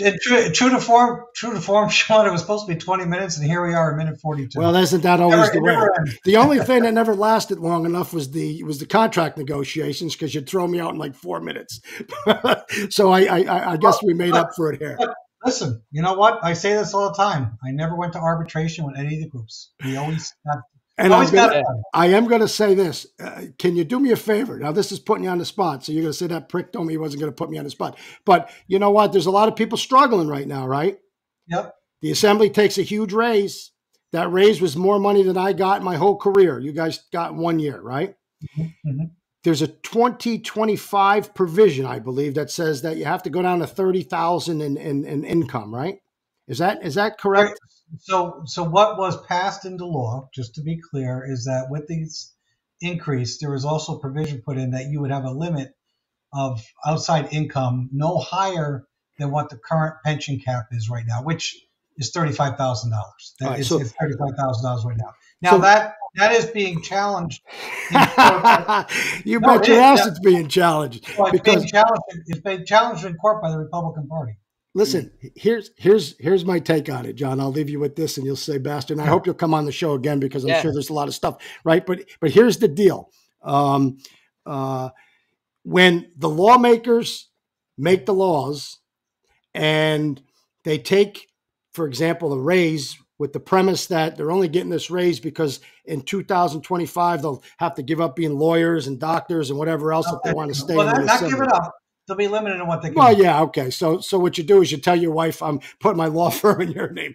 true to form, Sean, it was supposed to be 20 minutes, and here we are, a minute 42. Well, isn't that always the way? The only thing that never lasted long enough was the contract negotiations because you'd throw me out in like 4 minutes. So I guess we made up for it here. Listen, you know what? I say this all the time. I never went to arbitration with any of the groups. We always got. And I am going to say this. Can you do me a favor? Now, this is putting you on the spot. So you're going to say that prick told me he wasn't going to put me on the spot. But you know what? There's a lot of people struggling right now, right? Yep. The assembly takes a huge raise. That raise was more money than I got in my whole career. You guys got 1 year, right? Mm-hmm. There's a 2025 provision, I believe, that says that you have to go down to $30,000 in income, right? Is that correct? So what was passed into law, just to be clear, is that with these increase, there was also provision put in that you would have a limit of outside income no higher than what the current pension cap is right now, which is $35,000. It's $35,000 right now. Now that is being challenged. You bet your ass it's being challenged. Well, it's being challenged in court by the Republican Party. Listen, here's my take on it, John. I'll leave you with this, and you'll say, "Bastard." And I hope you'll come on the show again because I'm sure there's a lot of stuff, right? But here's the deal: when the lawmakers make the laws, and they take, for example, a raise with the premise that they're only getting this raise because in 2025 they'll have to give up being lawyers and doctors and whatever else if they want to stay. Well, not give it up. They'll be limited in what they can. Well, yeah, okay. So what you do is you tell your wife, I'm putting my law firm in your name.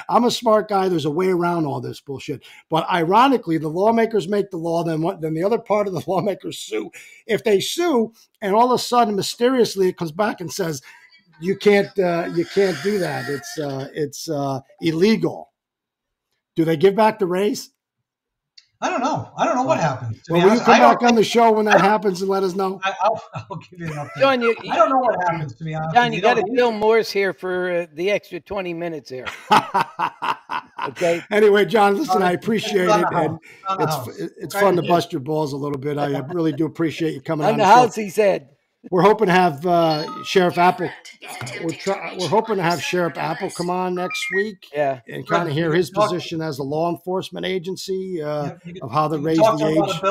I'm a smart guy. There's a way around all this bullshit. But ironically, the lawmakers make the law, then the other part of the lawmakers sue. If they sue, and all of a sudden, mysteriously, it comes back and says, you can't do that. It's illegal. Do they give back the raise? I don't know. I don't know what happens. Well, will you come back on the show when that happens and let us know? I'll give you an update. John, I don't know what happens, to be honest. John, you got to Bill Morse here for the extra 20 minutes here. Okay. Anyway, John, listen, I appreciate it. And it's fun to bust your balls a little bit. I really do appreciate you coming on the house, he said. We're hoping to have Sheriff Apple. We're hoping to have Sheriff Apple come on next week, and kind of hear his position as a law enforcement agency of how they raise the age.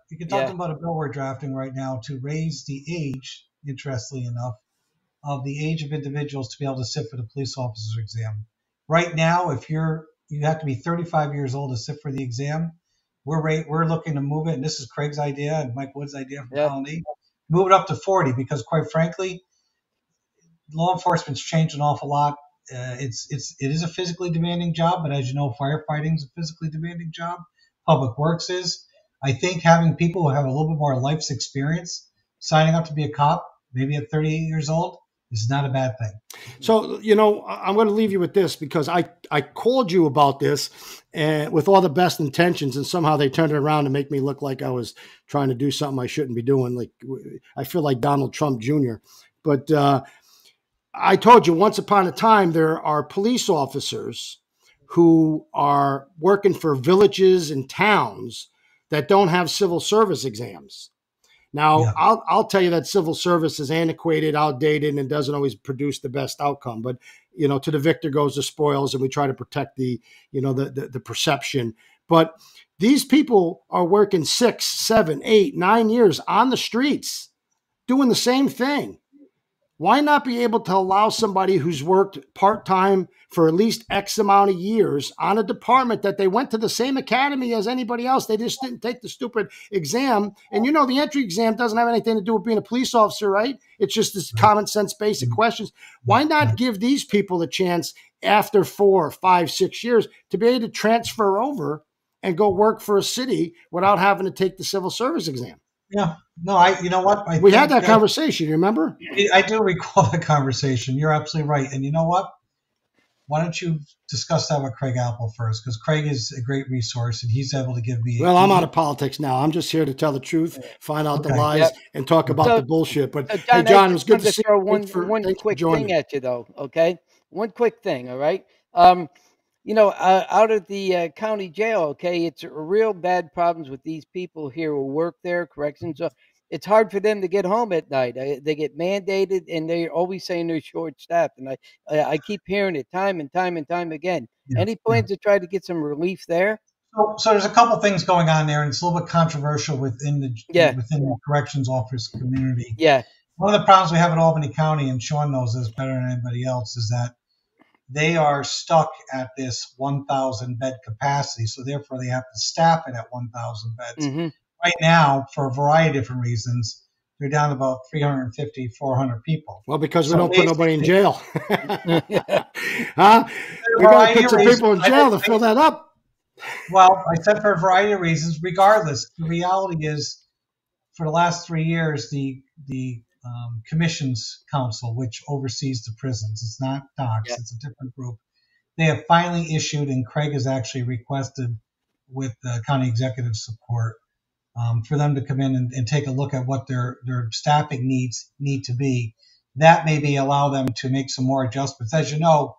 You can talk about a bill we're drafting right now to raise the age, interestingly enough, of the age of individuals to be able to sit for the police officer exam. Right now, if you're you have to be 35 years old to sit for the exam. We're looking to move it, and this is Craig's idea and Mike Wood's idea from Colony. Move it up to 40 because, quite frankly, law enforcement's changed an awful lot. It is a physically demanding job, but as you know, firefighting is a physically demanding job. Public works is. I think having people who have a little bit more life's experience signing up to be a cop, maybe at 38 years old, is not a bad thing. So, I'm going to leave you with this because I called you about this and with all the best intentions, and somehow they turned it around to make me look like I was trying to do something I shouldn't be doing. Like I feel like Donald Trump Jr. But I told you once upon a time, there are police officers who are working for villages and towns that don't have civil service exams. Now, I'll tell you that civil service is antiquated, outdated, and doesn't always produce the best outcome. But, to the victor goes the spoils, and we try to protect the perception. But these people are working 6, 7, 8, 9 years on the streets doing the same thing. Why not be able to allow somebody who's worked part-time for at least X amount of years on a department that they went to the same academy as anybody else? They just didn't take the stupid exam. And the entry exam doesn't have anything to do with being a police officer, right? It's just this common sense, basic questions. Why not give these people the chance after 4, 5, 6 years to be able to transfer over and go work for a city without having to take the civil service exam? Yeah. No, you know what? We had that conversation, you remember? I do recall the conversation. You're absolutely right. And you know what? Why don't you discuss that with Craig Apple first? Because Craig is a great resource, and he's able to give me... Well, I'm out of politics now. I'm just here to tell the truth, find out the lies, and talk about the bullshit. But, hey, John, it was good to see you. One quick thing at you, though, okay? One quick thing, all right? Out of the county jail, okay, it's real bad problems with these people here who work there, corrections. It's hard for them to get home at night. They get mandated, and they're always saying they're short-staffed. And I keep hearing it time and time and time again. Yeah. Any plans to try to get some relief there? So there's a couple things going on there, and it's a little bit controversial within the corrections office community. Yeah. One of the problems we have in Albany County, and Sean knows this better than anybody else, is that they are stuck at this 1,000 bed capacity. So therefore they have to staff it at 1,000 beds. Mm-hmm. Right now, for a variety of different reasons, they're down to about 350, 400 people. Well, because we don't put nobody in jail. Huh? We got to put some people in jail to fill that up. Well, I said for a variety of reasons. Regardless, the reality is for the last 3 years, the Commissions Council, which oversees the prisons, it's not DOCS, it's a different group. They have finally issued, and Craig has actually requested with the county executive support for them to come in and take a look at what their staffing needs need to be. That maybe allow them to make some more adjustments. As you know,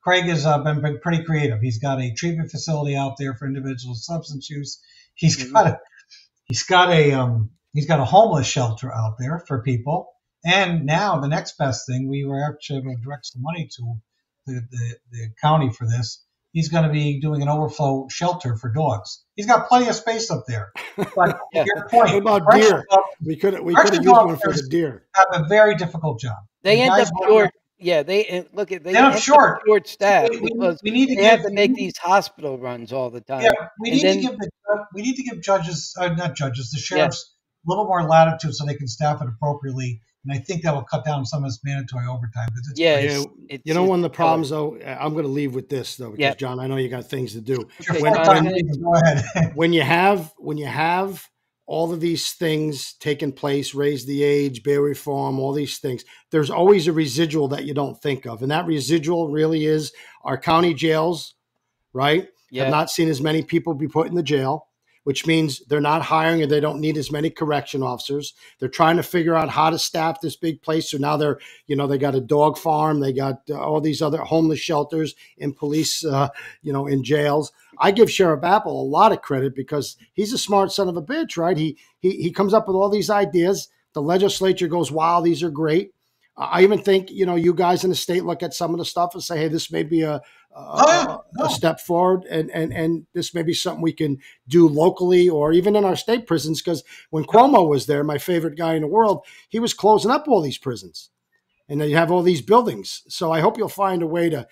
Craig has been pretty creative. He's got a treatment facility out there for individual substance use. He's got a homeless shelter out there for people. And now the next best thing, we were actually able to direct some money to the county for this. He's going to be doing an overflow shelter for dogs. He's got plenty of space up there. But your point, what about deer? We could have used one for the deer. Have a very difficult job. They end up short. Yeah, they end up short staff because they have to make these hospital runs all the time. Yeah, we need to give the sheriffs a little more latitude so they can staff it appropriately. And I think that will cut down some of this mandatory overtime. One of the problems, though, I'm going to leave with this, though, because, John, I know you got things to do. Okay, go ahead. When you have all of these things taking place, raise the age, bail reform, all these things, there's always a residual that you don't think of. And that residual really is our county jails, right? Have not seen as many people be put in the jail, which means they're not hiring and they don't need as many correction officers. They're trying to figure out how to staff this big place. So now they got a dog farm. They got all these other homeless shelters and police, in jails. I give Sheriff Apple a lot of credit because he's a smart son of a bitch, right? He comes up with all these ideas. The legislature goes, wow, these are great. I even think, you guys in the state look at some of the stuff and say, hey, this may be a step forward and this may be something we can do locally or even in our state prisons. Because when Cuomo was there, my favorite guy in the world, he was closing up all these prisons and then you have all these buildings. So I hope you'll find a way to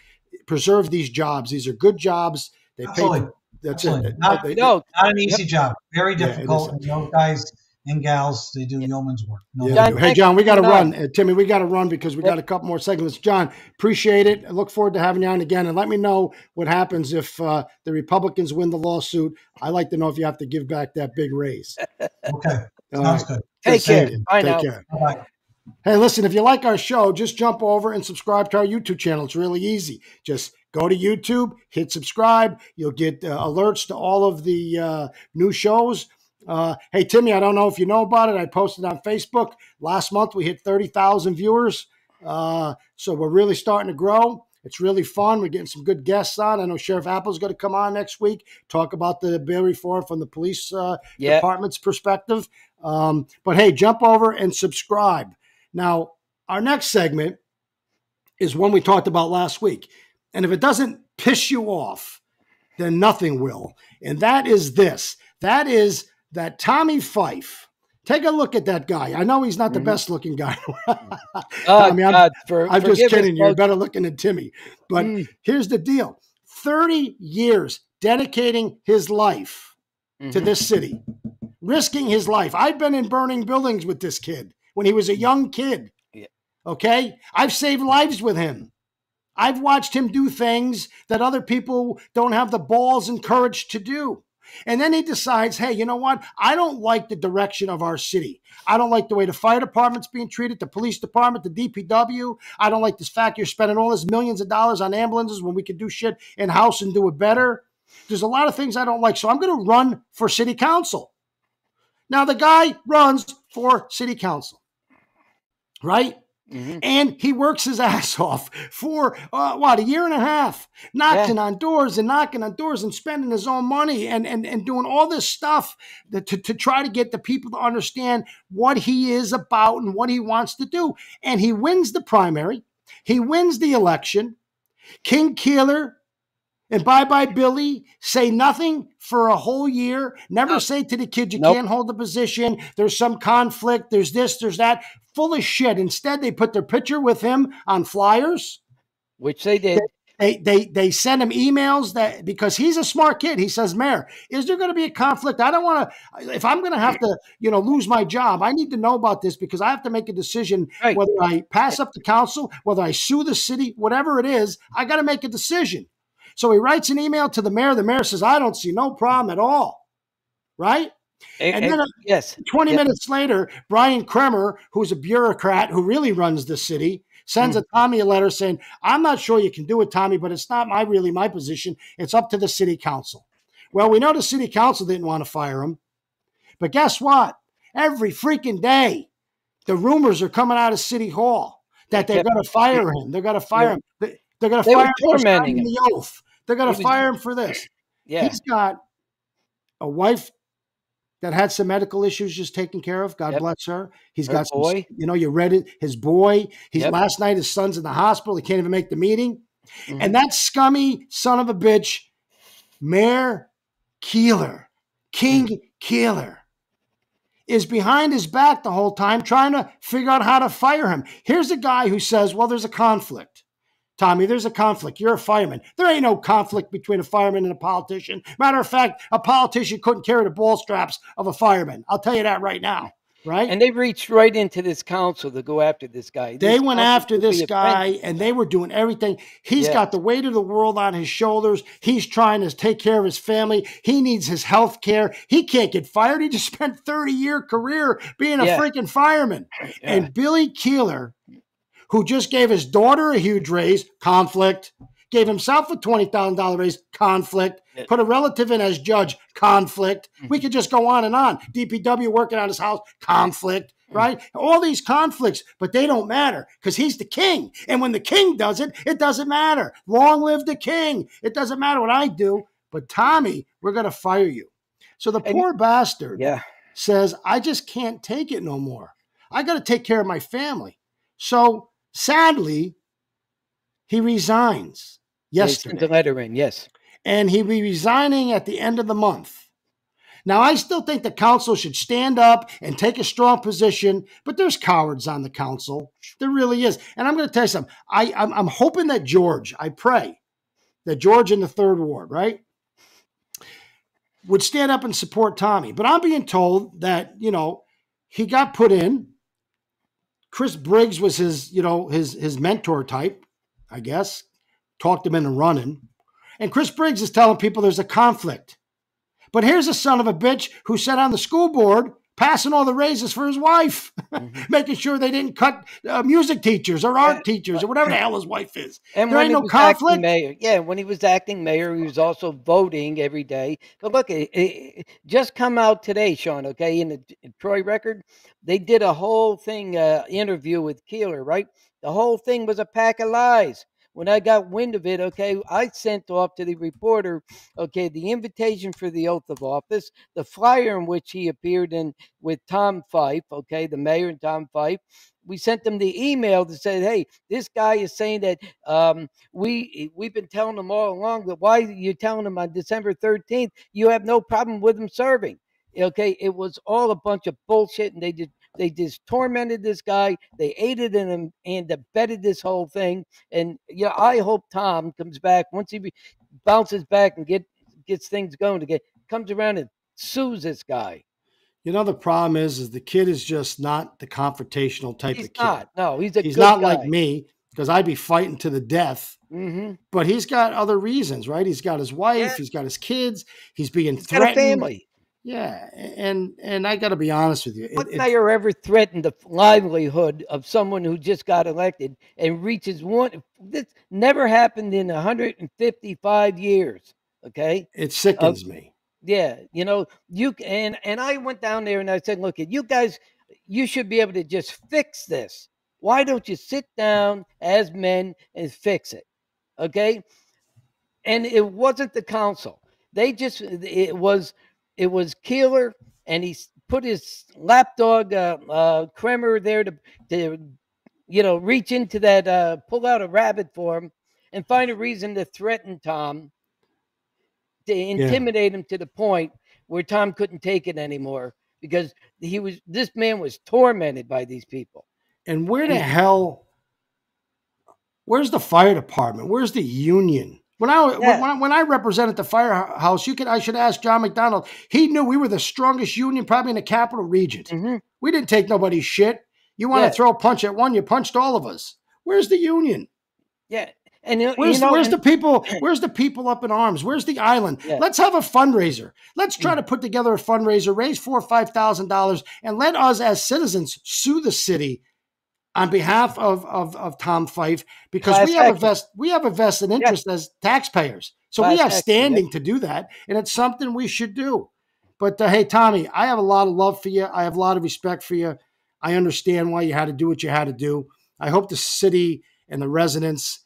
preserve these jobs. These are good jobs. They Absolutely. pay. That's Absolutely. it. Not, No, not an easy job. Very Yeah, it difficult. isn't. And those guys and gals, they do yeoman's work. No Yeah, doubt. they do. Hey, John, we got to coming run. Timmy, we got to run because we got a couple more segments. John, appreciate it. I look forward to having you on again. And let me know what happens if the Republicans win the lawsuit. I like to know if you have to give back that big raise. Okay. All Sounds right. good. Take care. Bye Take now. care. Bye-bye. Hey, listen, if you like our show, just jump over and subscribe to our YouTube channel. It's really easy. Just go to YouTube, hit subscribe. You'll get alerts to all of the new shows. Hey, Timmy, I don't know if you know about it. I posted on Facebook. Last month, we hit 30,000 viewers. So we're really starting to grow. It's really fun. We're getting some good guests on. I know Sheriff Apple's going to come on next week, talk about the bail reform from the police department's perspective. But hey, jump over and subscribe. Now, our next segment is one we talked about last week. And if it doesn't piss you off, then nothing will. And that is this. That is that Tommy Fife. Take a look at that guy. I know he's not the best looking guy. Tommy, I'm just kidding. You're better looking than Timmy. But here's the deal. 30 years dedicating his life to this city, risking his life. I've been in burning buildings with this kid when he was a young kid. Okay? I've saved lives with him. I've watched him do things that other people don't have the balls and courage to do. And then he decides, hey, you know what? I don't like the direction of our city. I don't like the way the fire department's being treated, the police department, the DPW. I don't like this fact you're spending all this millions of dollars on ambulances when we could do shit in-house and do it better. There's a lot of things I don't like. So I'm going to run for city council. Now, the guy runs for city council, right? And he works his ass off for, a year and a half, knocking on doors and spending his own money and doing all this stuff to try to get the people to understand what he is about and what he wants to do. And he wins the primary. He wins the election. King Keeler and Bye-Bye Billy say nothing for a whole year. Never say to the kid, you can't hold the position. There's some conflict. There's this, there's that. Full of shit. Instead, they put their picture with him on flyers. Which they did. They send him emails that because he's a smart kid. He says, Mayor, is there going to be a conflict? I don't want to, if I'm going to have to, lose my job, I need to know about this because I have to make a decision whether I pass up the council, whether I sue the city, whatever it is, I got to make a decision. So he writes an email to the mayor. The mayor says, I don't see no problem at all. Right? And then 20 minutes later, Brian Kremer, who's a bureaucrat who really runs the city, sends a Tommy a letter saying, I'm not sure you can do it, Tommy, but it's not really my position. It's up to the city council. Well, we know the city council didn't want to fire him. But guess what? Every freaking day, the rumors are coming out of City Hall that they're going to fire him. They're going to fire him. They're going to fire him for signing the oath. They're going to fire him for this. Yeah. He's got a wife that had some medical issues just taken care of. God bless her. He's got some boy. You read it. His boy. Last night, his son's in the hospital. He can't even make the meeting. And that scummy son of a bitch, Mayor Keeler, King Keeler, is behind his back the whole time trying to figure out how to fire him. Here's a guy who says, well, there's a conflict. Tommy, there's a conflict. You're a fireman. There ain't no conflict between a fireman and a politician. Matter of fact, a politician couldn't carry the ball straps of a fireman. I'll tell you that right now. Right? And they reached right into this council to go after this guy. They went after this guy, and they were doing everything. He's got the weight of the world on his shoulders. He's trying to take care of his family. He needs his health care. He can't get fired. He just spent a 30-year career being a freaking fireman. And Billy Keeler, who just gave his daughter a huge raise, conflict, gave himself a $20,000 raise, conflict, put a relative in as judge, conflict. We could just go on and on. DPW working on his house, conflict, right? All these conflicts, but they don't matter because he's the king. And when the king does it, it doesn't matter. Long live the king. It doesn't matter what I do. But Tommy, we're going to fire you. So the poor bastard says, I just can't take it no more. I got to take care of my family. So sadly, he resigns yesterday. They sent the letter in, yes. And he'll be resigning at the end of the month. Now, I still think the council should stand up and take a strong position, but there's cowards on the council. There really is. And I'm going to tell you something. I'm hoping that George, I pray, that George in the 3rd Ward, right? would stand up and support Tommy. But I'm being told that, he got put in. Chris Briggs was his mentor type, I guess, talked him into running. And Chris Briggs is telling people there's a conflict. But here's a son of a bitch who sat on the school board passing all the raises for his wife, making sure they didn't cut music teachers or art teachers or whatever the hell his wife is. And there ain't no conflict. Mayor, when he was acting mayor, he was also voting every day. But look, it just come out today, Sean, okay, in the Troy Record, they did a whole thing, interview with Keeler, right? The whole thing was a pack of lies. When I got wind of it, okay, I sent off to the reporter, okay, the invitation for the oath of office, the flyer in which he appeared in with Tom Fife, okay, the mayor and Tom Fife. We sent them the email that said, hey, this guy is saying that we've been telling him all along that why are you telling him on December 13th you have no problem with him serving? Okay, it was all a bunch of bullshit, and they just tormented this guy. They aided him and abetted this whole thing. And I hope Tom comes back once he bounces back and gets things going again. Comes around and sues this guy. The problem is the kid is just not the confrontational type of kid. He's not. No, he's He's not guy. Like me, because I'd be fighting to the death. Mm-hmm. But he's got other reasons, right? He's got his wife. He's got his kids. He's being threatened. Got a family. Yeah, and I got to be honest with you. What mayor ever threatened the livelihood of someone who just got elected and reaches one? This never happened in 155 years. Okay, it sickens me. Yeah, you and I went down there and I said, look, you guys, you should be able to just fix this. Why don't you sit down as men and fix it? Okay, and it wasn't the council. It was Keeler, and he put his lapdog Kremer there to reach into that, pull out a rabbit for him, and find a reason to threaten Tom, to intimidate him to the point where Tom couldn't take it anymore because this man was tormented by these people. And where the hell? Where's the fire department? Where's the union? When I represented the firehouse, I should ask John McDonald. He knew we were the strongest union probably in the capital region. Mm-hmm. We didn't take nobody's shit. You want to throw a punch at one, you punched all of us. Where's the union? Yeah. And where's the people? Where's the people up in arms? Where's the island? Yeah. Let's have a fundraiser. Let's try to put together a fundraiser, raise $4,000 or $5,000, and let us as citizens sue the city on behalf of Tom Fife, because we have a vested interest as taxpayers. So we have standing to do that, and it's something we should do. But hey, Tommy, I have a lot of love for you. I have a lot of respect for you. I understand why you had to do what you had to do. I hope the city and the residents,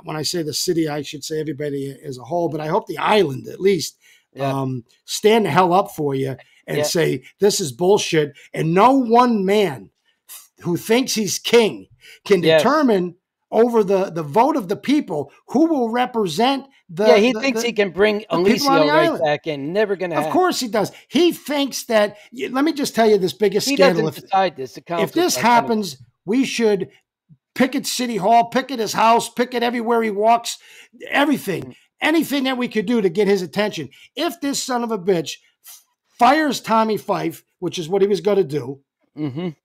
when I say the city, I should say everybody as a whole, but I hope the island at least stand the hell up for you and say, this is bullshit. And no one man who thinks he's king can determine over the vote of the people who will represent he thinks he can bring Alicio right back in. Never going to happen. Of course he does. He thinks that, let me just tell you this biggest scandal. He doesn't decide this. If this happens, we should picket City Hall, picket his house, picket everywhere he walks, everything. Anything that we could do to get his attention. If this son of a bitch fires Tommy Fife, which is what he was going to do,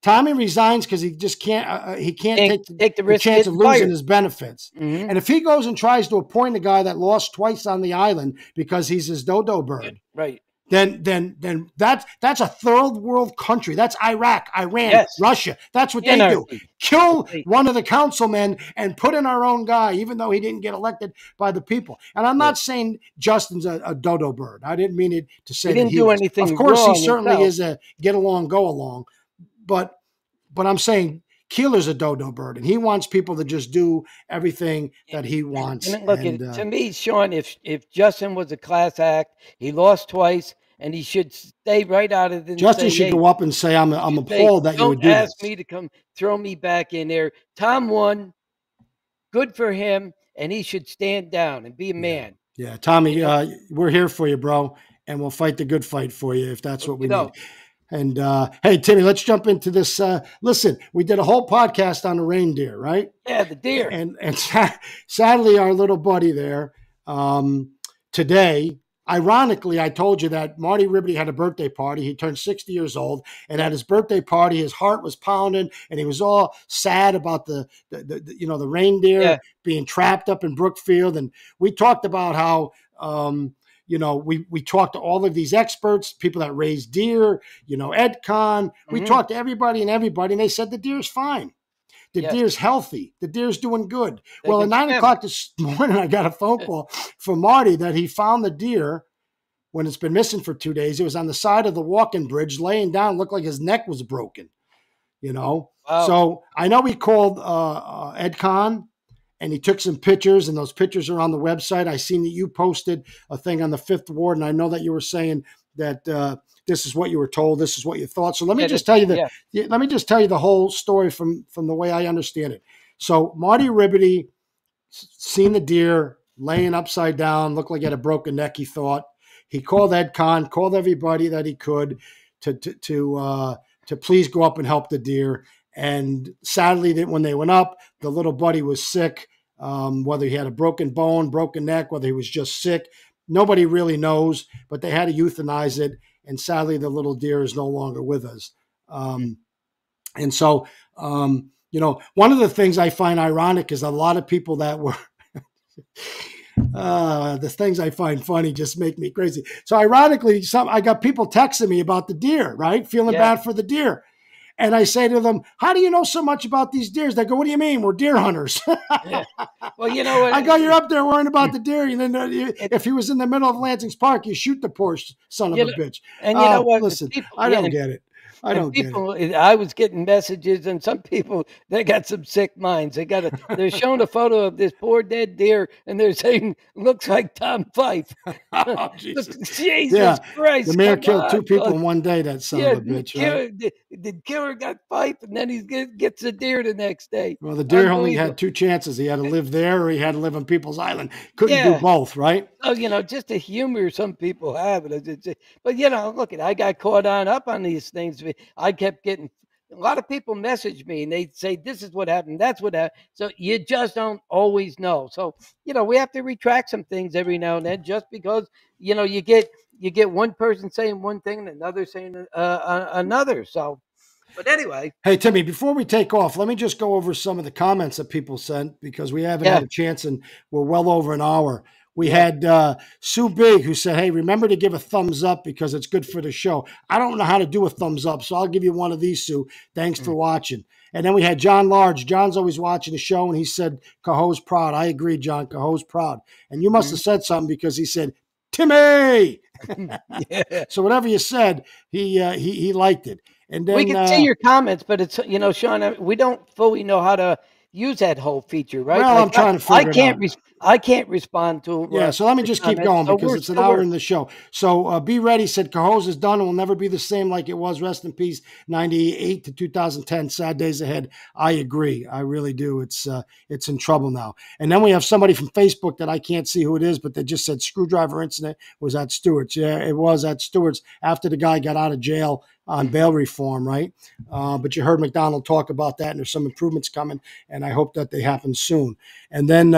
Tommy resigns because he just can't. He can't take the risk chance of losing his benefits. And if he goes and tries to appoint a guy that lost twice on the island because he's his dodo bird, right? Then that's a third world country. That's Iraq, Iran, Russia. That's what they do. Kill one of the councilmen and put in our own guy, even though he didn't get elected by the people. And I'm not saying Justin's a dodo bird. I didn't mean it to say he didn't do anything. Of course, he certainly is a get along, go along. But I'm saying Keeler's a dodo bird, and he wants people to just do everything that he wants. And look, to me, Sean, if Justin was a class act, he lost twice, and he should stay right out of it. Justin should go up and say, "I'm appalled that you would do this. Don't ask me to come throw me back in there." Tom won. Good for him, and he should stand down and be a man. Yeah, Tommy, we're here for you, bro, and we'll fight the good fight for you if that's what we need. And hey, Timmy, let's jump into this. Listen, we did a whole podcast on the reindeer, right? Yeah, the deer. And sadly, our little buddy there today ironically, I told you that Marty Ribity had a birthday party. He turned 60 years old, and at his birthday party, his heart was pounding, and he was all sad about the reindeer being trapped up in Brookfield. And we talked about how we talked to all of these experts, people that raise deer, Ed Kahn. We talked to everybody, and they said the deer's fine. The deer's healthy. The deer's doing good. Well, at 9 o'clock this morning, I got a phone call from Marty that he found the deer when it's been missing for 2 days. It was on the side of the walking bridge, laying down, looked like his neck was broken, Wow. So I know he called Ed Kahn, and he took some pictures, and those pictures are on the website. I seen that you posted a thing on the Fifth Ward, and I know that you were saying that this is what you were told, this is what you thought. So let me just tell you let me just tell you the whole story from the way I understand it. So Marty Ribity seen the deer laying upside down, looked like he had a broken neck, he thought. He called Ed Kahn, called everybody that he could to please go up and help the deer. And sadly, when they went up, the little buddy was sick. Whether he had a broken bone, broken neck, whether he was just sick, nobody really knows, but they had to euthanize it. And sadly, the little deer is no longer with us. And so, one of the things I find ironic is a lot of people that were the things I find funny just make me crazy. So ironically, I got people texting me about the deer, right? Feeling bad for the deer. And I say to them, how do you know so much about these deers? They go, what do you mean? We're deer hunters. Well, you know what? I go, you're up there worrying about the deer. If he was in the middle of Lansing's Park, you shoot the poor son of a bitch. And you know what? Listen, I don't get it. I don't get it. I was getting messages, and some people, they got some sick minds. They're showing a photo of this poor dead deer, and they're saying, looks like Tom Fife. Oh, Jesus. Jesus Christ. The mayor killed 2 people in one day, that son of a bitch. The killer got Fife, and then he gets a deer the next day. Well, the deer only had 2 chances. He had to live there, or he had to live on People's Island. Couldn't do both, right? Oh, just the humor some people have. But, look, I got caught up on these things. I kept getting a lot of people message me, and they say, this is what happened, that's what happened. So you just don't always know. So, we have to retract some things every now and then, just because, you get one person saying one thing and another saying another. So, but anyway. Hey, Timmy, before we take off, let me just go over some of the comments that people sent, because we haven't had a chance, and we're well over an hour. We had Sue Big, who said, hey, remember to give a thumbs up because it's good for the show. I don't know how to do a thumbs up, so I'll give you one of these, Sue. Thanks for watching. And then we had John Large. John's always watching the show, and he said, Cahoe's proud. I agree, John. Cahoe's proud. And you must have said something, because he said, Timmy! So whatever you said, he liked it. And then, we can see your comments, but it's, Sean, we don't fully know how to use that whole feature, right? Well, I'm trying to figure it out. I can't respond to. So let me just keep going, because it's an hour in the show. So Be Ready said, Cahoe's is done and will never be the same like it was. Rest in peace, 98 to 2010. Sad days ahead. I agree. I really do. It's in trouble now. And then we have somebody from Facebook that I can't see who it is, but they just said screwdriver incident was at Stewart's. Yeah, it was at Stewart's after the guy got out of jail on bail reform, right? But you heard McDonald talk about that, and there's some improvements coming, and I hope that they happen soon. And then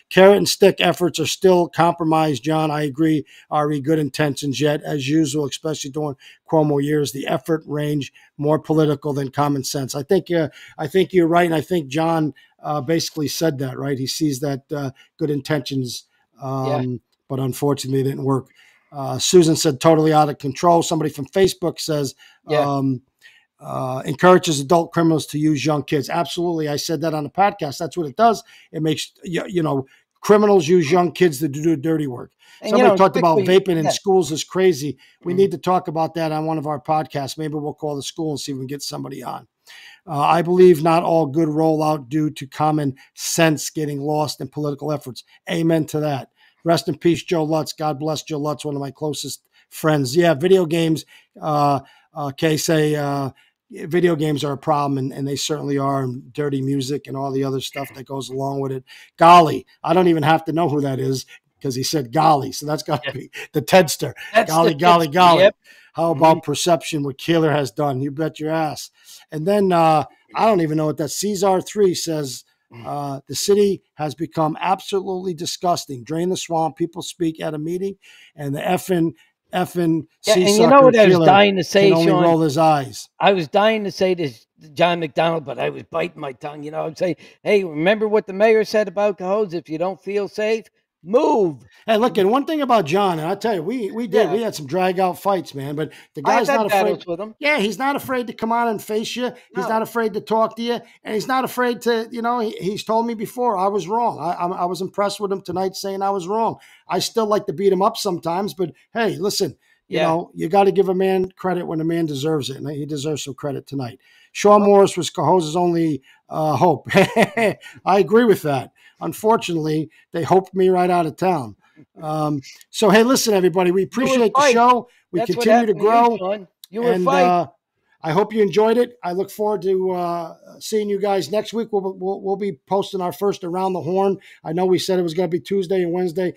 carrot and stick efforts are still compromised, John. I agree, Ari, good intentions yet, as usual, especially during Cuomo years, the effort range more political than common sense. I think you're right, and I think John basically said that, right? He sees that good intentions, but unfortunately it didn't work. Susan said totally out of control. Somebody from Facebook says encourages adult criminals to use young kids. Absolutely. I said that on the podcast. That's what it does. It makes, criminals use young kids to do dirty work. And, somebody talked about vaping in schools is crazy. We need to talk about that on one of our podcasts. Maybe we'll call the school and see if we can get somebody on. I believe not all good rollout due to common sense getting lost in political efforts. Amen to that. Rest in peace, Joe Lutz. God bless Joe Lutz, one of my closest friends. Yeah, video games, video games are a problem, and they certainly are, and dirty music and all the other stuff that goes along with it. Golly, I don't even have to know who that is, because he said golly, so that's got to be the Tedster. Golly. Yep. How about perception, what Keeler has done? You bet your ass. And then I don't even know what that Cesar 3 says. The city has become absolutely disgusting. Drain the swamp. People speak at a meeting, and the effing and you know what I was dying to say, can only Sean? roll his eyes. I was dying to say this to John McDonald, but I was biting my tongue. You know, I'm saying, hey, remember what the mayor said about Cohoes? If you don't feel safe, move. Hey, look, and one thing about John, and I tell you, we had some drag out fights, man. But the guy's not afraid with him. Yeah, he's not afraid to come on and face you. He's not afraid to talk to you, and he's not afraid to, you know. He's told me before I was wrong. I was impressed with him tonight, saying I was wrong. I still like to beat him up sometimes, but hey, listen, you know, you got to give a man credit when a man deserves it, and he deserves some credit tonight. Sean Morris was Cohoes' only hope. I agree with that. Unfortunately, they hoped me right out of town. So, hey, listen, everybody, we appreciate the show. We continue to grow. I hope you enjoyed it. I look forward to seeing you guys next week. We'll be posting our first Around the Horn. I know we said it was going to be Tuesday and Wednesday.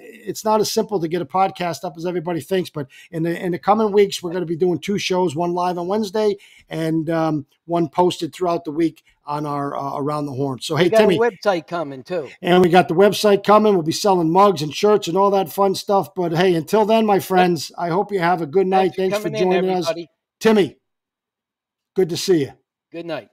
It's not as simple to get a podcast up as everybody thinks, but in the coming weeks, we're going to be doing 2 shows, one live on Wednesday and one posted throughout the week on our Around the Horn. So, hey, Timmy. We got a website coming, too. And we got the website coming. We'll be selling mugs and shirts and all that fun stuff. But, hey, until then, my friends, I hope you have a good night. Thanks for joining us. Timmy, good to see you. Good night.